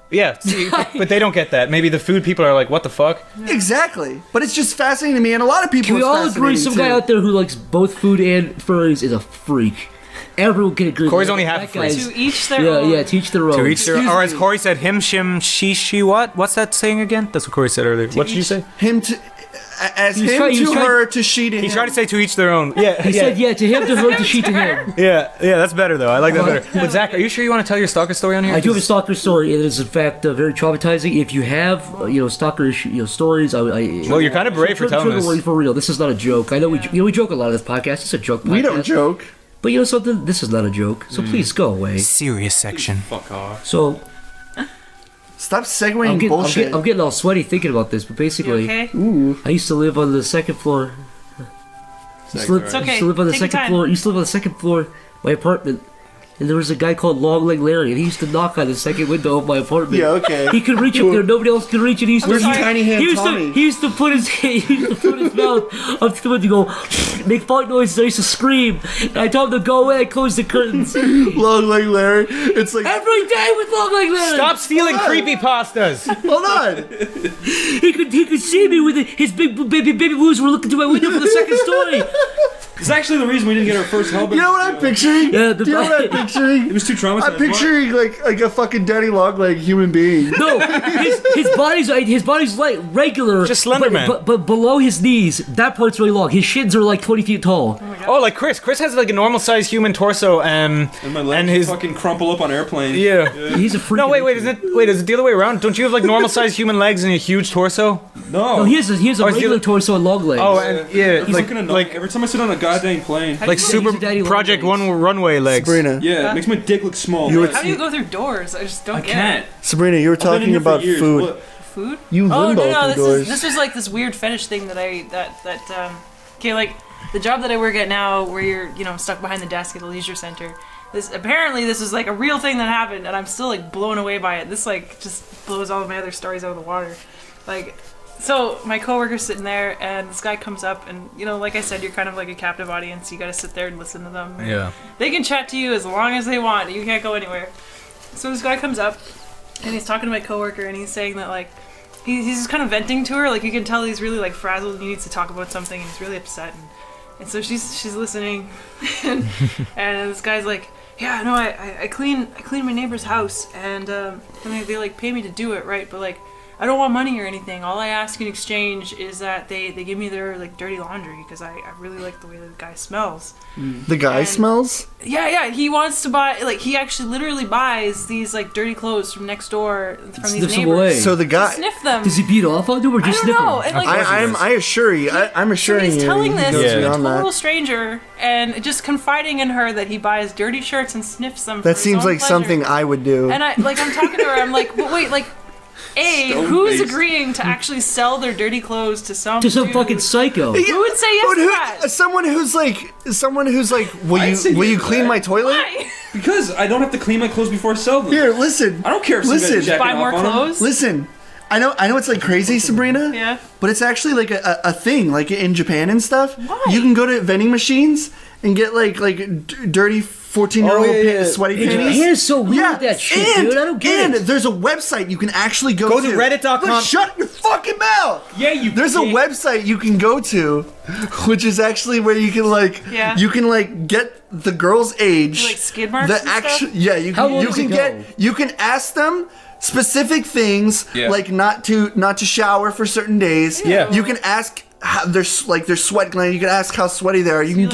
Yeah, see, but they don't get that. Maybe the food people are like, what the fuck? Exactly. But it's just fascinating to me, and a lot of people. Can we it's all agree fascinating, some too. guy out there who likes both food and furries is a freak? Everyone can agree. Corey's that. only half That freak. guy's- To each their Yeah, own. yeah, teach their own. To each their, Excuse or as me. Corey said, him, shim, she, what? What's that saying again? That's what Corey said earlier. What did you say? Him to. As He was him trying- he to was trying- her to she to him. He tried to say to each their own. Yeah, He said, yeah, to him, to her, to she, to him. Yeah, that's better though. I like that better. But Zach, are you sure you want to tell your stalker story on here? I do have a stalker story, and it is in fact very traumatizing. If you have, stalker stories, Well, you're kind of brave for telling trigger this. warning for real. This is not a joke. I know we joke a lot on this podcast. It's a joke. Podcast. We don't joke. But you know something? This is not a joke. So please go away. Serious section. Fuck off. So, Stop segueing bullshit. I'm getting all sweaty thinking about this, but basically, You okay? I used to live on the second floor. It's okay. Used to live on the Take your second time. floor. Used to live on the second floor of my apartment. And there was a guy called Long Leg Larry, and he used to knock on the second window of my apartment. Yeah, okay. He could reach up there, nobody else could reach it. He used to, Where's Tiny Hand Tommy? He used to put his mouth up to the window, go make fart noises. I used to scream. And I told him to go away. I closed the curtains. Long Leg Larry. It's like Every day with Long Leg Larry. Stop stealing creepypastas. Hold on. He could see me with his big baby blues were looking through my window for the second story. It's actually the reason we didn't get our first Hellbent. You know what I'm picturing? Yeah, Do you know what I'm picturing? It was too traumatized. I'm picturing like a fucking Daddy Long Leg human being. No, his body's like regular, Just Slenderman. but below his knees, that part's really long. His shins are like 20 feet tall. Oh, like Chris. Chris has like a normal sized human torso, And my legs and his fucking crumple up on airplanes. yeah. He's a freak. No, wait, is it the other way around? Don't you have like normal sized human legs and a huge torso? No. No, he has a Oh, is he regular like- torso and long legs. Oh, and yeah, He's like looking like every time I sit on a goddamn plane. like He's super a daddy long Project legs. One runway legs. Sabrina. Yeah, it makes my dick look small. How do you go through doors? I just don't I get can't. it. Sabrina, you were I've been in talking here for about years. food. What? Food? You Oh limbo no, through doors. this was like this weird fetish thing okay, like the job that I work at now, where you're stuck behind the desk at the leisure center. This was like a real thing that happened, and I'm still like blown away by it. This like just blows all of my other stories out of the water. Like, so my coworker's sitting there, and this guy comes up, and like I said, you're kind of like a captive audience. You got to sit there and listen to them. Yeah. They can chat to you as long as they want. You can't go anywhere. So this guy comes up, and he's talking to my coworker, and he's saying that like he's just kind of venting to her. Like you can tell he's really like frazzled, and he needs to talk about something, and he's really upset. And so she's listening, and this guy's like, yeah, no, I clean my neighbor's house, and they like pay me to do it, right? But like, I don't want money or anything. All I ask in exchange is that they give me their like dirty laundry, because I really like the way the guy smells. The guy smells? Yeah, he wants to buy, like, he actually literally buys these like dirty clothes from next door from these Sniffs them neighbors. away. So the guy. Sniff them. Does he beat off on them or I just don't sniff know. them? And, like, I assure you. I'm so assuring he's you. telling he this goes to a beyond total that. stranger and just confiding in her that he buys dirty shirts and sniffs them. For That his seems own like pleasure. something I would do. And I'm talking to her. I'm like, but wait, like, who's agreeing to actually sell their dirty clothes to some To some dude? fucking psycho. Who would say yes But to who- that? someone who's like, I'd say will you yes to clean that. my toilet? Why? Because I don't have to clean my clothes before I sell them. Here, listen. I don't care if some Listen. guy's jacking Buy more off on 'em. clothes? Listen. I know it's like crazy, Sabrina. Yeah. But it's actually like a thing, like in Japan and stuff. Why? You can go to vending machines and get like dirty 14-year-old sweaty Hey, panties. Japan is so weird with that shit, dude. I don't get and it. there's a website you can actually go Go to reddit.com. Look, shut your fucking mouth. Yeah, you There's a can't. website you can go to, which is actually where you can get the girl's age, Like skid marks and stuff? Yeah, you How can long you does can it get go? you can ask them specific things Yeah. like not to shower for certain days. Yeah. You can ask how their sweat gland. You can ask how sweaty they are. You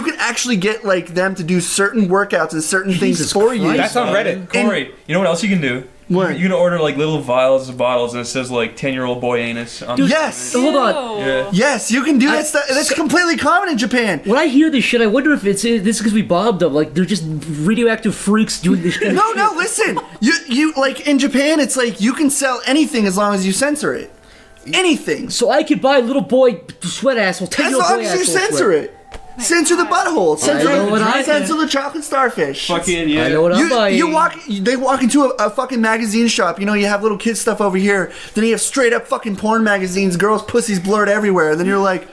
can actually get like them to do certain workouts and certain things Jesus for you. Christ. That's on Reddit. Corey, you know what else you can do? What? You can order like little vials of bottles and it says like 10-year-old boy anus on Yes. Hold on. Ew. Yeah. Yes, you can do that stuff. That's completely common in Japan. When I hear this shit, I wonder if this is because we bombed them. Like they're just radioactive freaks doing this shit. No, listen. You like in Japan, it's like you can sell anything as long as you censor it. Anything. So I could buy little boy sweat asshole. As 10-year-old long boy as you asshole censor sweat. it. Censor the butthole. Censor the chocolate starfish. Fucking yeah. I know what I'm buying. They walk into a fucking magazine shop. You know, you have little kid stuff over here. Then you have straight up fucking porn magazines, girls' pussies blurred everywhere. Then you're like,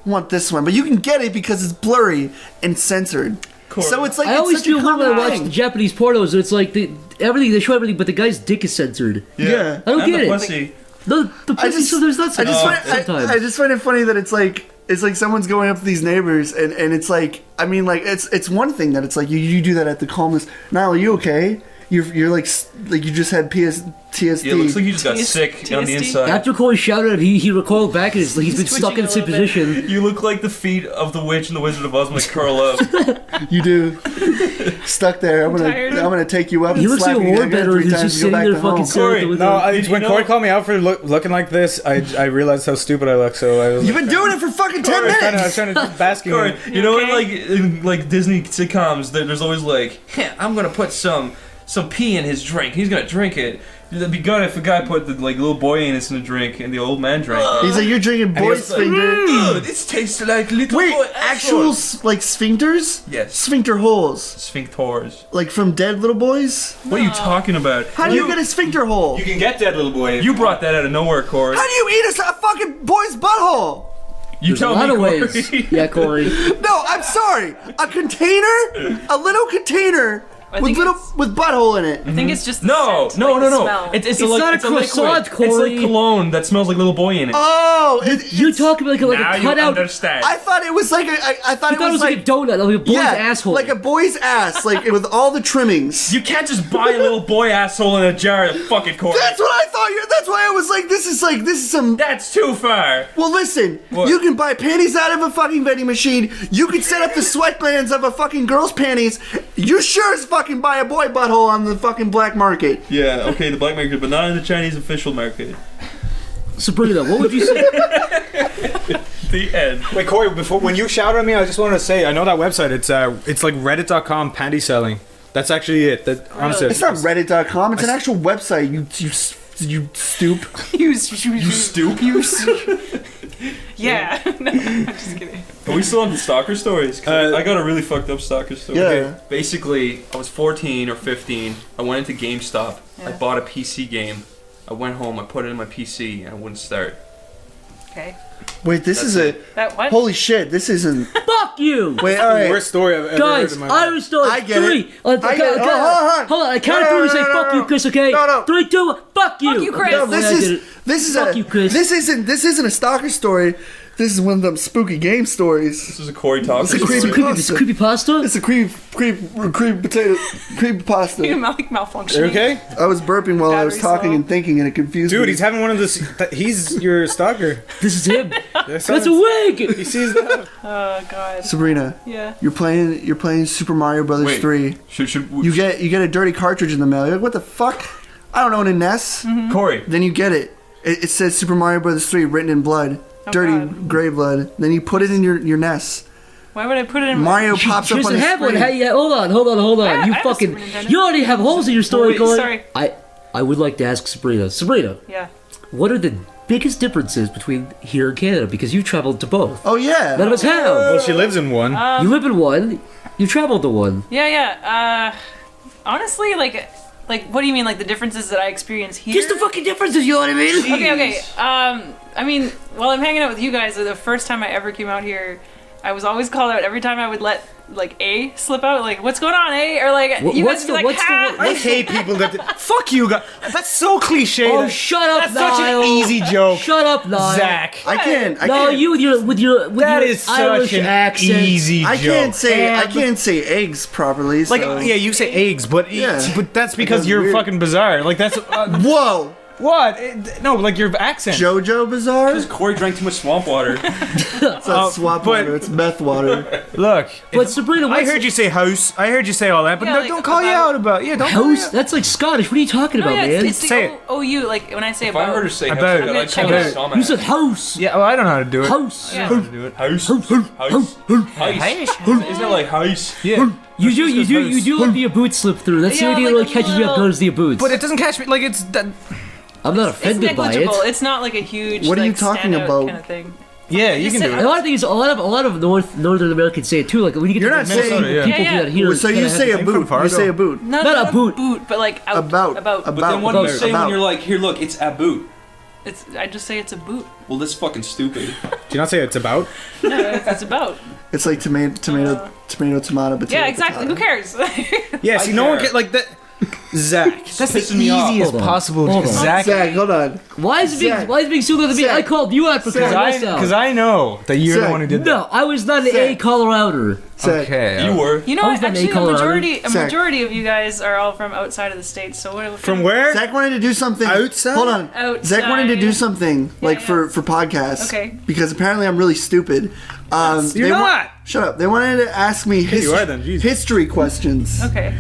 I want this one, but you can get it because it's blurry and censored. Cool. So it's like I it's always such a feel weird when I common watch thing. the Japanese pornos. It's like they show everything, but the guy's dick is censored. Yeah. I don't And get the it. pussy. The pussy, so there's not I just sometimes. I just find it funny that it's like someone's going up to these neighbors and it's like, I mean, like it's one thing that it's like you do that at the calmest. Niall, are you okay? You're like you just had TSD. Yeah, it looks like you just got sick on the TSD? inside. After Corey shouted, he recoiled back and he's been stuck in the same twitching a little position. You look like the feet of the witch in the Wizard of Oz when they curl up. You do. Stuck there. I'm tired. gonna take you up He and looks slap like a you war again veteran 3 who's times just and go sitting back there to fucking home. staring at the No, window. when Corey called me out for looking like this, I realized how stupid I look. So I was. You've been doing it for fucking 10 I was minutes. trying to bask in Corey, it. you know okay? in like Disney sitcoms, there's always like, I'm gonna put some pee in his drink. He's gonna drink it. That'd be good if a guy put the little boy anus in a drink and the old man drank it. He's like, you're drinking boy's finger. This tastes like little Wait, boy actual like sphincters? Yes. Sphincter holes. Sphincters. Like from dead little boys? What are you talking about? How do you get a sphincter hole? You can get that little boy. You brought that out of nowhere, Corey. How do you eat a fucking boy's butthole? You There's a tell lot me, of Corey. ways. Yeah, Corey. No, I'm sorry. A container? A little container with butthole in it. I think it's just the No, scent, no, like no, the no. smell. It's It's not a croissant, liquid. Corey. It's like cologne that smells like little boy in it. Oh, You're talking about like now a you cutout. understand. I thought it was like I thought I thought it was like a donut, like a boy's asshole. like a boy's ass, like with all the trimmings. You can't just buy a little boy asshole in a jar and fuck it, Corey. That's what I thought. That's why I was like, this is some. That's too far. Well, listen, What? you can buy panties out of a fucking vending machine. You can set up the sweat glands of a fucking girl's panties. You sure as fucking buy a boy butthole on the fucking black market. Yeah, okay, the black market, but not in the Chinese official market. Sabrina, what would you say? The end. Wait, Corey, when you shouted at me, I just wanted to say, I know that website. It's like reddit.com panty selling. That's actually it. Honestly, It's not Reddit.com. It's an actual website. You stoop. You stoop. Yeah. No, I'm just kidding. Are we still on the stalker stories? 'Cause I got a really fucked up stalker story. Yeah. Basically, I was 14 or 15. I went into GameStop. I bought a PC game. I went home. I put it in my PC, and it wouldn't start. Okay. Wait, this is a. That what? Holy shit! This isn't. Fuck you! Wait, all right. worst story I've ever heard Guys, in my life. Irish story. I get three. it. I get it. Hold on. I count three. Say fuck you, Chris. Okay. No. 3, 2. Fuck you. Fuck you, Chris. No, Okay, I did it. this is Fuck you, Chris. This isn't a stalker story. This is one of them spooky game stories. This is a Corey talk. It's a It's creepy creepy. It's creepy pasta. It's a creepy pasta. You malfunctioning. You okay? I was burping while I was Battery's talking low. and thinking, and it confused me. Dude, he's having one of those. He's your stalker. This is him. That's That's a wig. He sees that. Oh god. Sabrina. Yeah. You're playing Super Mario Brothers Wait. 3. Should we, You get a dirty cartridge in the mail. You're like, what the fuck? I don't own a NES. Corey? Then you get it. It says Super Mario Brothers 3 written in blood. Oh, Dirty God. gray blood. Then you put it in your NES. Why would I put it in Mario pops She up on doesn't the have one. screen. Hey, hold on. I You have a fucking. Super Nintendo. You already have holes in your story, Wait, Corey. sorry. I would like to ask Sabrina. Sabrina, Yeah. what are the biggest differences between here and Canada? Because you traveled to both. Oh yeah. None of us have. Well, she lives in one. You live in one. You traveled to one. Yeah. Honestly, like, what do you mean? Like the differences that I experience here? Just the fucking differences. You know what I mean? Okay. I mean, while I'm hanging out with you guys, the first time I ever came out here, I was always called out every time I would let like A slip out. Like, what's going on, A? Or like, you guys would be like, ha! I hate people that. Fuck you guys. That's so cliche. Oh, that- shut up, That's such Niall. an easy joke. Shut up, Niall. Zach. I can't. No, you with your That your is such Irish an accent. easy I joke. can't say eggs properly. So. Like, yeah, you say eggs, but Yeah. but that's because Because you're weird. fucking bizarre. Like that's Whoa. what? No, like your accent. JoJo Bizarre? Because Corey drank too much swamp water. It's not swamp but- water. It's meth water. Look, But Sabrina, I what's heard you say house. I heard you say all that, but Yeah, no, like don't call you about- out about. Yeah, don't. call you house? out. That's like Scottish. What are you talking No, about, yeah, man? it's the Say it. OU. Like when I say If I about. heard her say About- house, I'm I'd gonna like check call it her out. dumbass. You said house. Yeah, well, I don't know how to do it. House. Yeah. Do it. House. Isn't it like house? Yeah, You do house. let the boot slip through. That's the Yeah, only thing like that a catches me off little- guard is the boots. but it doesn't catch me. Like it's that. I'm not It's offended by it. negligible. It's not like a huge. What are you like, talking standout about? Kind of thing. Yeah, you Just can say do A it. lot of things, a lot of Northern Americans say it too. Like when you get You're to not Minnesota, saying- Yeah. people Yeah, do that here. So kinda you have say the a same- boot. You Fargo. say a boot. Not a boot. but like out, About. about. But then what do you say when About. you're like, here, look, it's a boot? It's. I just say it's a boot. Well, that's fucking stupid. Do you not say it's about? No, it's about. It's like tomato, potato, tomato. Yeah, exactly. Who cares? Yeah, see, no one care. get like that. Zach, that's the pissing me off. easiest Hold on. possible. Hold on. Zach, Zach, hold on. Why is it being Zach. why is it being so to me? Zach. I called you out for Zach. calling myself. because I know that you're the Zach. one who did that. No, I was not an Zach. A Coloradoer. Zach. Okay. You were. You know I what? was not Actually, in Colorado. a Zach. majority of you guys are all from outside of the states. So what? From where? Zach wanted to do something. Outside? Hold on. Outside. Zach wanted to do something like yeah. for podcasts. Okay. Because apparently I'm really stupid. You're not. Shut up. They wanted to ask me you are then, Jesus. history questions. Okay.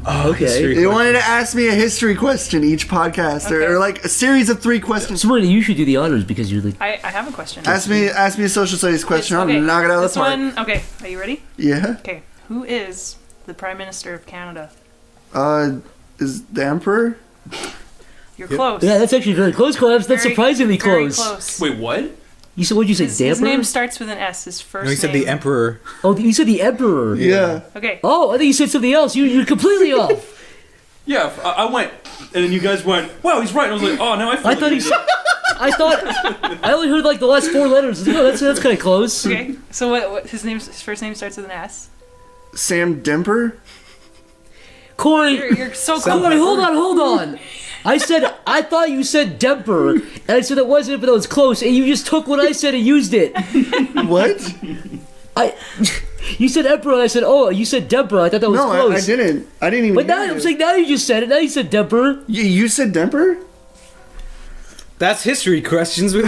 Okay. They wanted to ask me a history question each podcast, Okay. or like a series of 3 questions. Sabrina, you should do the honors because you're the. I have a question. Ask me a social studies question. Okay, I'll knock it out of this the park. one. Okay. Are you ready? Yeah. Okay. Who is the Prime Minister of Canada? Is the emperor? You're close. Yeah, that's actually very close, Krabs. That's Very- surprisingly very close. Wait, what? You said, what'd you say, His Damper? name starts with an S. His first No, he said name. the Emperor. Oh, you said the Emperor. Yeah. Okay. Oh, I think you said something else. You're completely off. Yeah, I went, and then you guys went, wow, he's right. And I was like, oh, now I feel I like thought he said... I only heard like the last 4 letters. I was like, oh, that's kind of close. Okay. So what his first name starts with an S. Sam Demper? Corey, You're so close. Corey, hold on. I thought you said Demper, and I said it wasn't, but that was close, and you just took what I said and used it. What? You said Emperor, and I said, oh, you said Demper. I thought that was No, close. I didn't. I didn't even But now hear I'm you. saying now you just said it. Now you said Demper. You said Demper? That's history questions with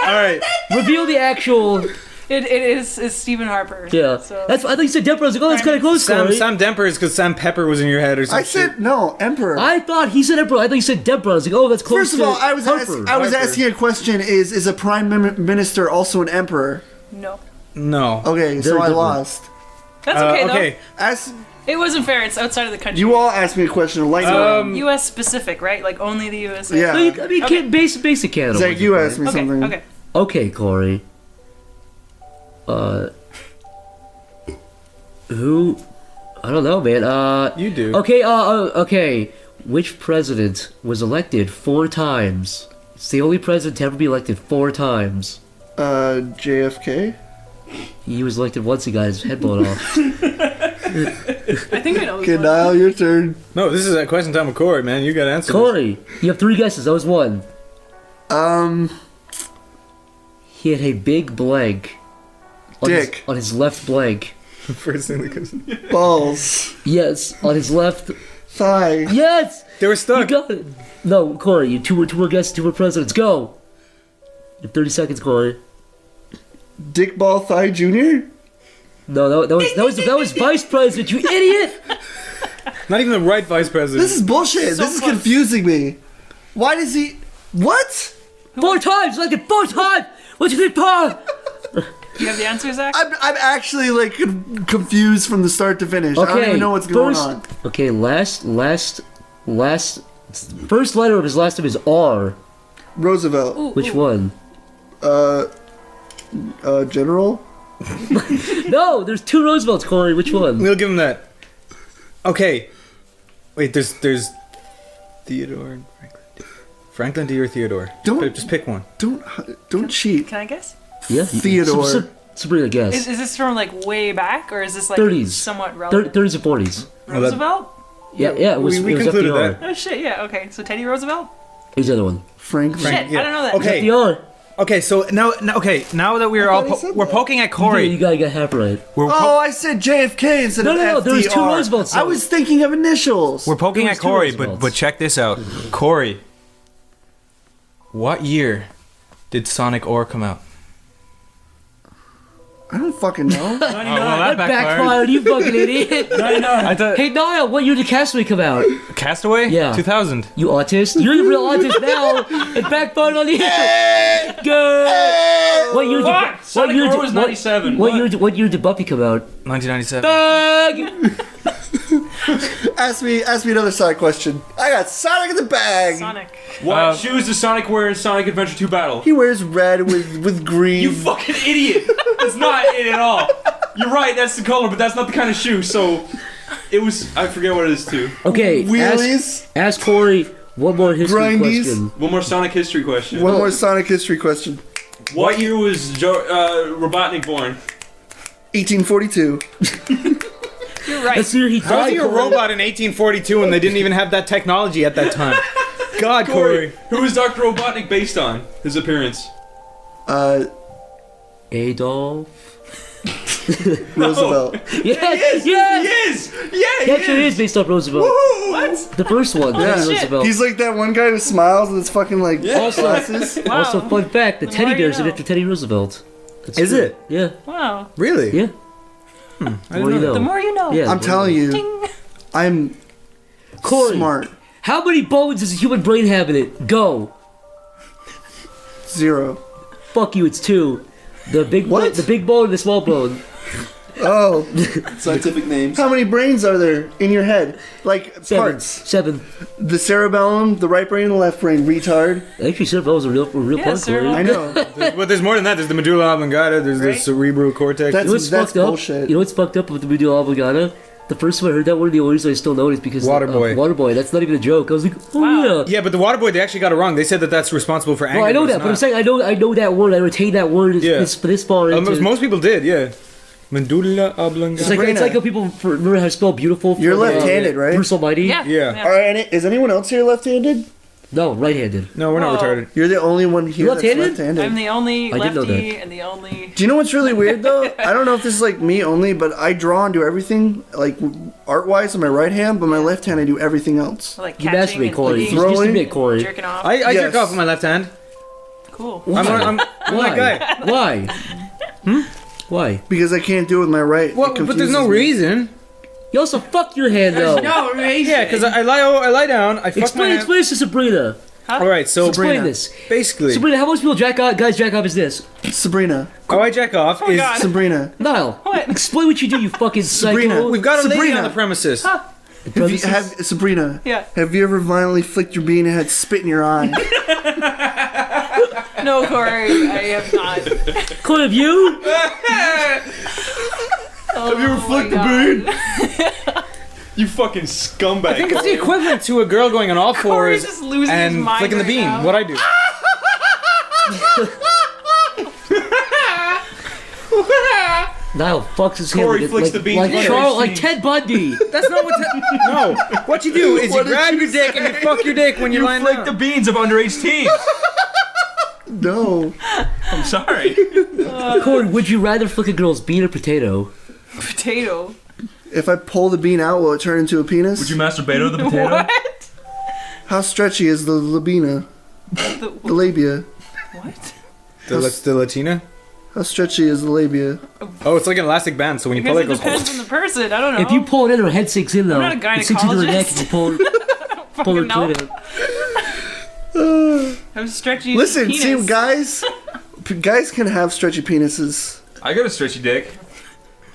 All right. Reveal the actual. It is Stephen Harper. Yeah. So I thought you said Demper. I was like, oh, that's kind of close, Sam Corey. Demper is because Sam Pepper was in your head or something. I said, no, Emperor. I thought he said Emperor. I thought he said Demper. I was like, oh, that's close. First of to all, I was Harper. asking a question. Is a prime minister also an emperor? no. No. Okay, so Very I different. lost. That's okay though. Okay. It wasn't fair. It's outside of the country. You all asked me a question. Lightning round. U.S. specific, right? Like only the U.S. Yeah. No, I mean, Okay. basic Canada. Zach, ones, you okay? asked me Okay. something. Okay. Okay, Corey. Who? I don't know, man. You do. Okay, okay. Which president was elected 4 times? It's the only president to ever be elected 4 times. JFK? He was elected once. He got his head blown off. I think I know this Okay, one. Niall, your turn. No, this is a question time with Corey, man. You got to answer. Corey, you have 3 guesses. That was 1. He had a big blank. Dick. On his left blank. This. First thing that comes. Balls. Yes, on his left. Thigh. Yes. They were You stuck. got it. No, Corey, you two more guesses, 2 more presidents. Go. You have 30 seconds, Corey. Dick Ball Thigh Jr.? No, that was vice president. You idiot. Not even the right vice president. This is bullshit. So This is close. confusing me. Why does he... What? 4 times, like 4 times. What's your big paw? You have the answer, Zach? I'm actually like confused from the start to finish. I don't even know what's going on. Okay, last. First letter of his last name is R. Roosevelt. Ooh, Which ooh. one? General? No, there's 2 Roosevelts, Corey. Which one? We'll give him that. Okay. Wait, there's Theodore and Franklin. Franklin D or Theodore? Just pick one. Don't cheat. Can I guess? Yeah, Theodore. Sabrina, guess. Is this from like way back, or is this like 30s. somewhat relevant? 30s and 40s. Roosevelt? Yeah, it was. we it was concluded FDR. that. Oh shit! Yeah. Okay. So Teddy Roosevelt. Who's the other one? Franklin. Shit! yeah. I don't know that. Okay. FDR. Okay, so now that we're thought he said we're that. poking at You Corey. gotta get half right. We're Oh, I said JFK instead of No, FDR. there was 2 Roosevelts. I was thinking of initials. We're poking There at was 2 Corey, Roosevelts. but check this out. Corey, what year did Sonic Ore come out? I don't fucking know. That backfired, you fucking idiot. I thought Hey, Niall, what year did Castaway come out? Castaway? Yeah. 2000. You autist? You're the real autist now. It backfired on you. Good. What year did What? Sonic Ore was 97. What year did Buffy come out? 1997. Bag. ask me another side question. I got Sonic in the bag. Sonic. What shoes does Sonic wear in Sonic Adventure 2 Battle? He wears red with green. You fucking idiot! That's not it at all. You're right, that's the color, but that's not the kind of shoe, so... It was... I forget what it is, too. Okay, Wheelies. ask Corey one more history Grindies. question. One more Sonic history question. One more Sonic history question. What year was Robotnik born? 1842. You're right. That's the year he How was died. he a Corey. robot in 1842 and they didn't even have that technology at that time? God, Corey. Who was Dr. Robotnik based on? His appearance? Adolf. Roosevelt. Yes, He yes. is! Yeah, He actually is based off Roosevelt. What? The first one, Yeah. Teddy Roosevelt. He's like that one guy who smiles with his fucking like Also- glasses. Wow. Also, fun fact: the The teddy more you bears are know. after Teddy Roosevelt. That's Is true. it? Yeah. Wow. Really? Yeah. I What didn't do you know. know? The more you know. Yeah. I'm telling you, Ding. I'm Corey, smart. how many bones does a human brain have in it? Go. 0. Fuck you. It's 2. The big What? the big bone and the small bone. Oh, Scientific names. how many brains are there in your head? Like parts. 7. The cerebellum, the right brain, and the left brain. Retard. Actually, cerebellum is a real Yeah, part. cerebellum. I know. But there's more than that. There's the medulla oblongata. There's the Right. cerebral cortex. That's- You know what's fucked up? bullshit. You know what's fucked up with the medulla oblongata? The first time I heard that, one of the only reasons I still know it is because Waterboy. Waterboy. That's not even a joke. I was like, oh Wow. yeah. Yeah, but the water boy, they actually got it wrong. They said that that's responsible for anger. Well, I know it's that, but I'm not. saying I know that word. I retain that word. Yeah. It's for this far into. Most people did, yeah. Medulla oblongata. It's like how people remember how to spell beautiful. You're from, left-handed, right? Bruce Almighty. Yeah. Yeah. All right, is anyone else here left-handed? No, right-handed. No, we're not Oh. retarded. You're the only one here that's left-handed? left-handed. I'm the only I didn't know lefty and the only. Do you know what's really weird though? I don't know if this is like me only, but I draw and do everything like art-wise on my right hand, but my left hand I do everything else. Like You catching masturbate, and Corey. licking, Just Throwing. admit, Corey. jerking off. I Yes. jerk off with my left hand. Cool. I'm that guy. Why? Why? Because I can't do it with my right. Well, It but there's no confuses me. reason. You also fuck your hand though. No reason. Yeah, because I lie down, I fuck my hand. Explain this to Sabrina. All right, so Explain this. basically, Sabrina, how most people guys jack off is this? Sabrina. how I jack off is God. Sabrina. Niall, What? explain what you do, you fucking Sabrina, psycho. we've got a lady Sabrina. on the premises. Sabrina. Yeah. Have you ever violently flicked your bean and had spit in your eye? No, Corey, I have not. Corey, have you? Have you ever flicked the bean? You fucking scumbag. I think it's the equivalent to a girl going on all Corey's fours just losing his and mind flicking the right bean. now. What I do? Niall fucks his hand Corey like, flicks like, the beans like, like Charles, Corey like Ted Bundy. That's not what. No, what you do is you grab your dick and you fuck your dick when you're lying flick down. the beans of underage teens. No. I'm sorry. Corey, would you rather flick a girl's bean or potato? Potato. If I pull the bean out, will it turn into a penis? Would you masturbate over the potato? What? How stretchy is the labina? The labia. What? The Latina? How stretchy is the labia? Oh, it's like an elastic band, so when you pull Because it, it it goes. depends on the person. I don't know. If you pull it in, her head sinks in though. I'm not a It sinks into her neck gynecologist. and you pull fucking her know. clit out. I'm stretchy. Listen, penis. see, guys can have stretchy penises. I got a stretchy dick.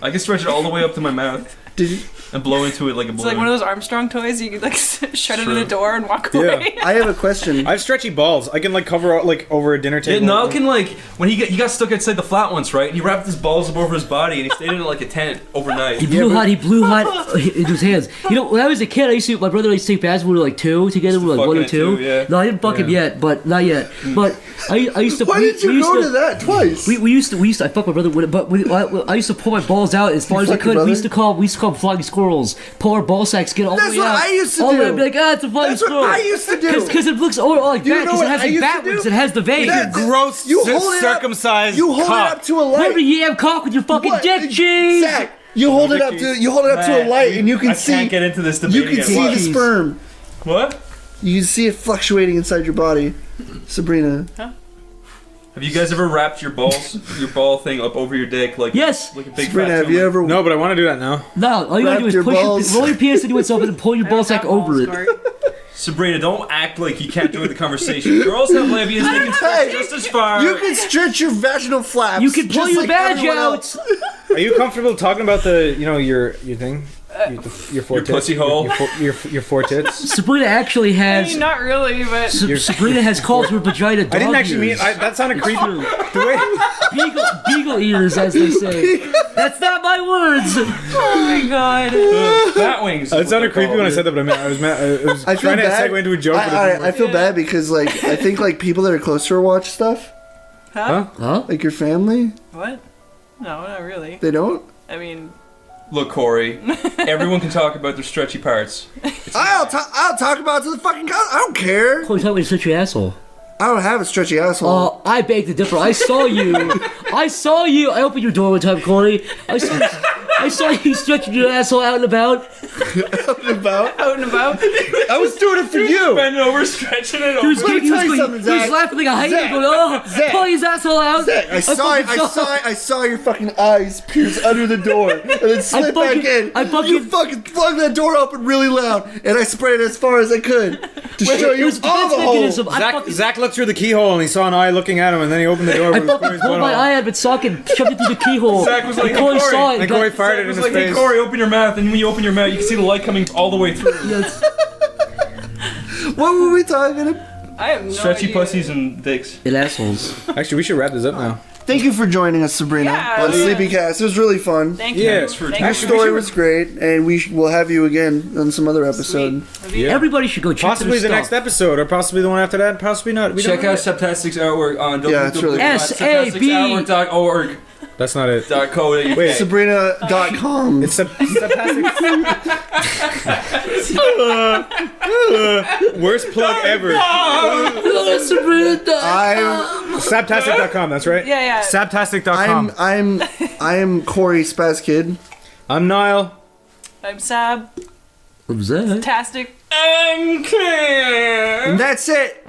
I can stretch it all the way up to my mouth Did you? and blow into it like a balloon. It's like one of those Armstrong toys. You could like shut it in True. the door and walk Yeah. away. I have a question. I have stretchy balls. I can like cover like over a dinner Yeah, table. Niall can like when he got stuck outside the flat once, right? And he wrapped his balls up over his body and he stayed in like a tent overnight. He blew hot into his hands. You know, when I was a kid, I used to, my brother and I used to take baths when we were like 2 together. We were like 1 or Fucking 2. at 2, yeah. No, I didn't fuck him yet, but not yet. But I used to. Why did you go to that twice? We used to. I fucked my brother with it, but I used to pull my balls out as far as I fucked your could. brother? We used to call them flying squirrels. Pull our ball sacks, get all That's the way what out. I used to all the way do. up, be like, it's a flying That's squirrel. what I used to do. Because it looks like You that. know Because what it has I like used to bat do? wings. It has the vein. That's- gross, You hold it up. circumcised. You hold cock. it up to a light. Whatever you have cock with your fucking What? dick cheese. Zach, you hold it up to a light, and you can I see. can't get into this debate You can again. see What? the sperm. What? You can see it fluctuating inside your body. Sabrina. Have you guys ever wrapped your ball thing up over your dick like Yes. like a big Sabrina, fat have you tumor? ever? No, but I want to do that now. No, all you gotta Wrap do is your push balls. roll your penis into itself and then pull your ball sack over it. Sabrina, don't act like you can't join the conversation. Girls have labias, they can stretch Hey, just as far. You can stretch your vaginal flaps. You can pull just your like badge everyone out. else. Are you comfortable talking about the your thing? Your four Your tits? pussy hole? Your four tits? Sabrina actually I has. mean, not really, but Sabrina has called her vagina dog I didn't actually mean ears. that sounded creepy. The way Beagle ears, as they say. That's not my words. oh my god. Bat wings. it sounded creepy when I said that, but I was I feel trying to bad. segue into a joke. but it didn't I work. feel bad because like I think like people that are close to her watch stuff. Huh? Huh? Like your family, What? No, not really. they don't. I mean, Look, Corey, everyone can talk about their stretchy parts. I'll talk about it to the fucking cow. I don't care. Chloe, tell me to such your asshole. I don't have a stretchy asshole. I beg to differ. I saw you. I opened your door one time, Corey. I saw you stretching your asshole out and about. Out and about. Out and about. I was doing it for you. Bending over, stretching it He was, over. Let me he was, tell you going, something, he was Zach. laughing like a hyena, Zach. going, oh, Zach. pull his asshole out. Zach, I saw your fucking eyes pierce under the door and then slip back in. You fucking flung that door open really loud, and I sprayed it as far as I could to show you all the holes. Zach looked through the keyhole and he saw an eye looking at him, and then he opened the door. I fucking pulled my eye out of its socket and shoved it through the keyhole. Zach was like, and Corey saw it. And Corey fired it in his like, face. hey Corey, open your mouth, and when you open your mouth, you can see the light coming all the way through. Yes. What were we talking about? I have no Stretchy idea. pussies and dicks. And assholes. Actually, we should wrap this up now. Thank you for joining us, Sabrina, Yeah, on yeah. SleepyCast. It was really fun. Thank you. Yeah, Thank Your you. story was great, and we will have you again on some other episode. Sweet. Yeah. Everybody should go check Possibly their the next stuff. episode, or possibly the one after that, possibly not. We Check don't out Sabtastic's artwork on Yeah, it's really good. sabtasticsartwork.org. That's not it. .co.uk. Wait. Sabrina.com. It's Sabtastic. Worst plug ever. Sabtastic.com, that's right? Yeah, yeah. Sabtastic.com. I am Corey Spazkid. I'm Niall. I'm Sab. What was that? Tastic. I'm clear. And that's it.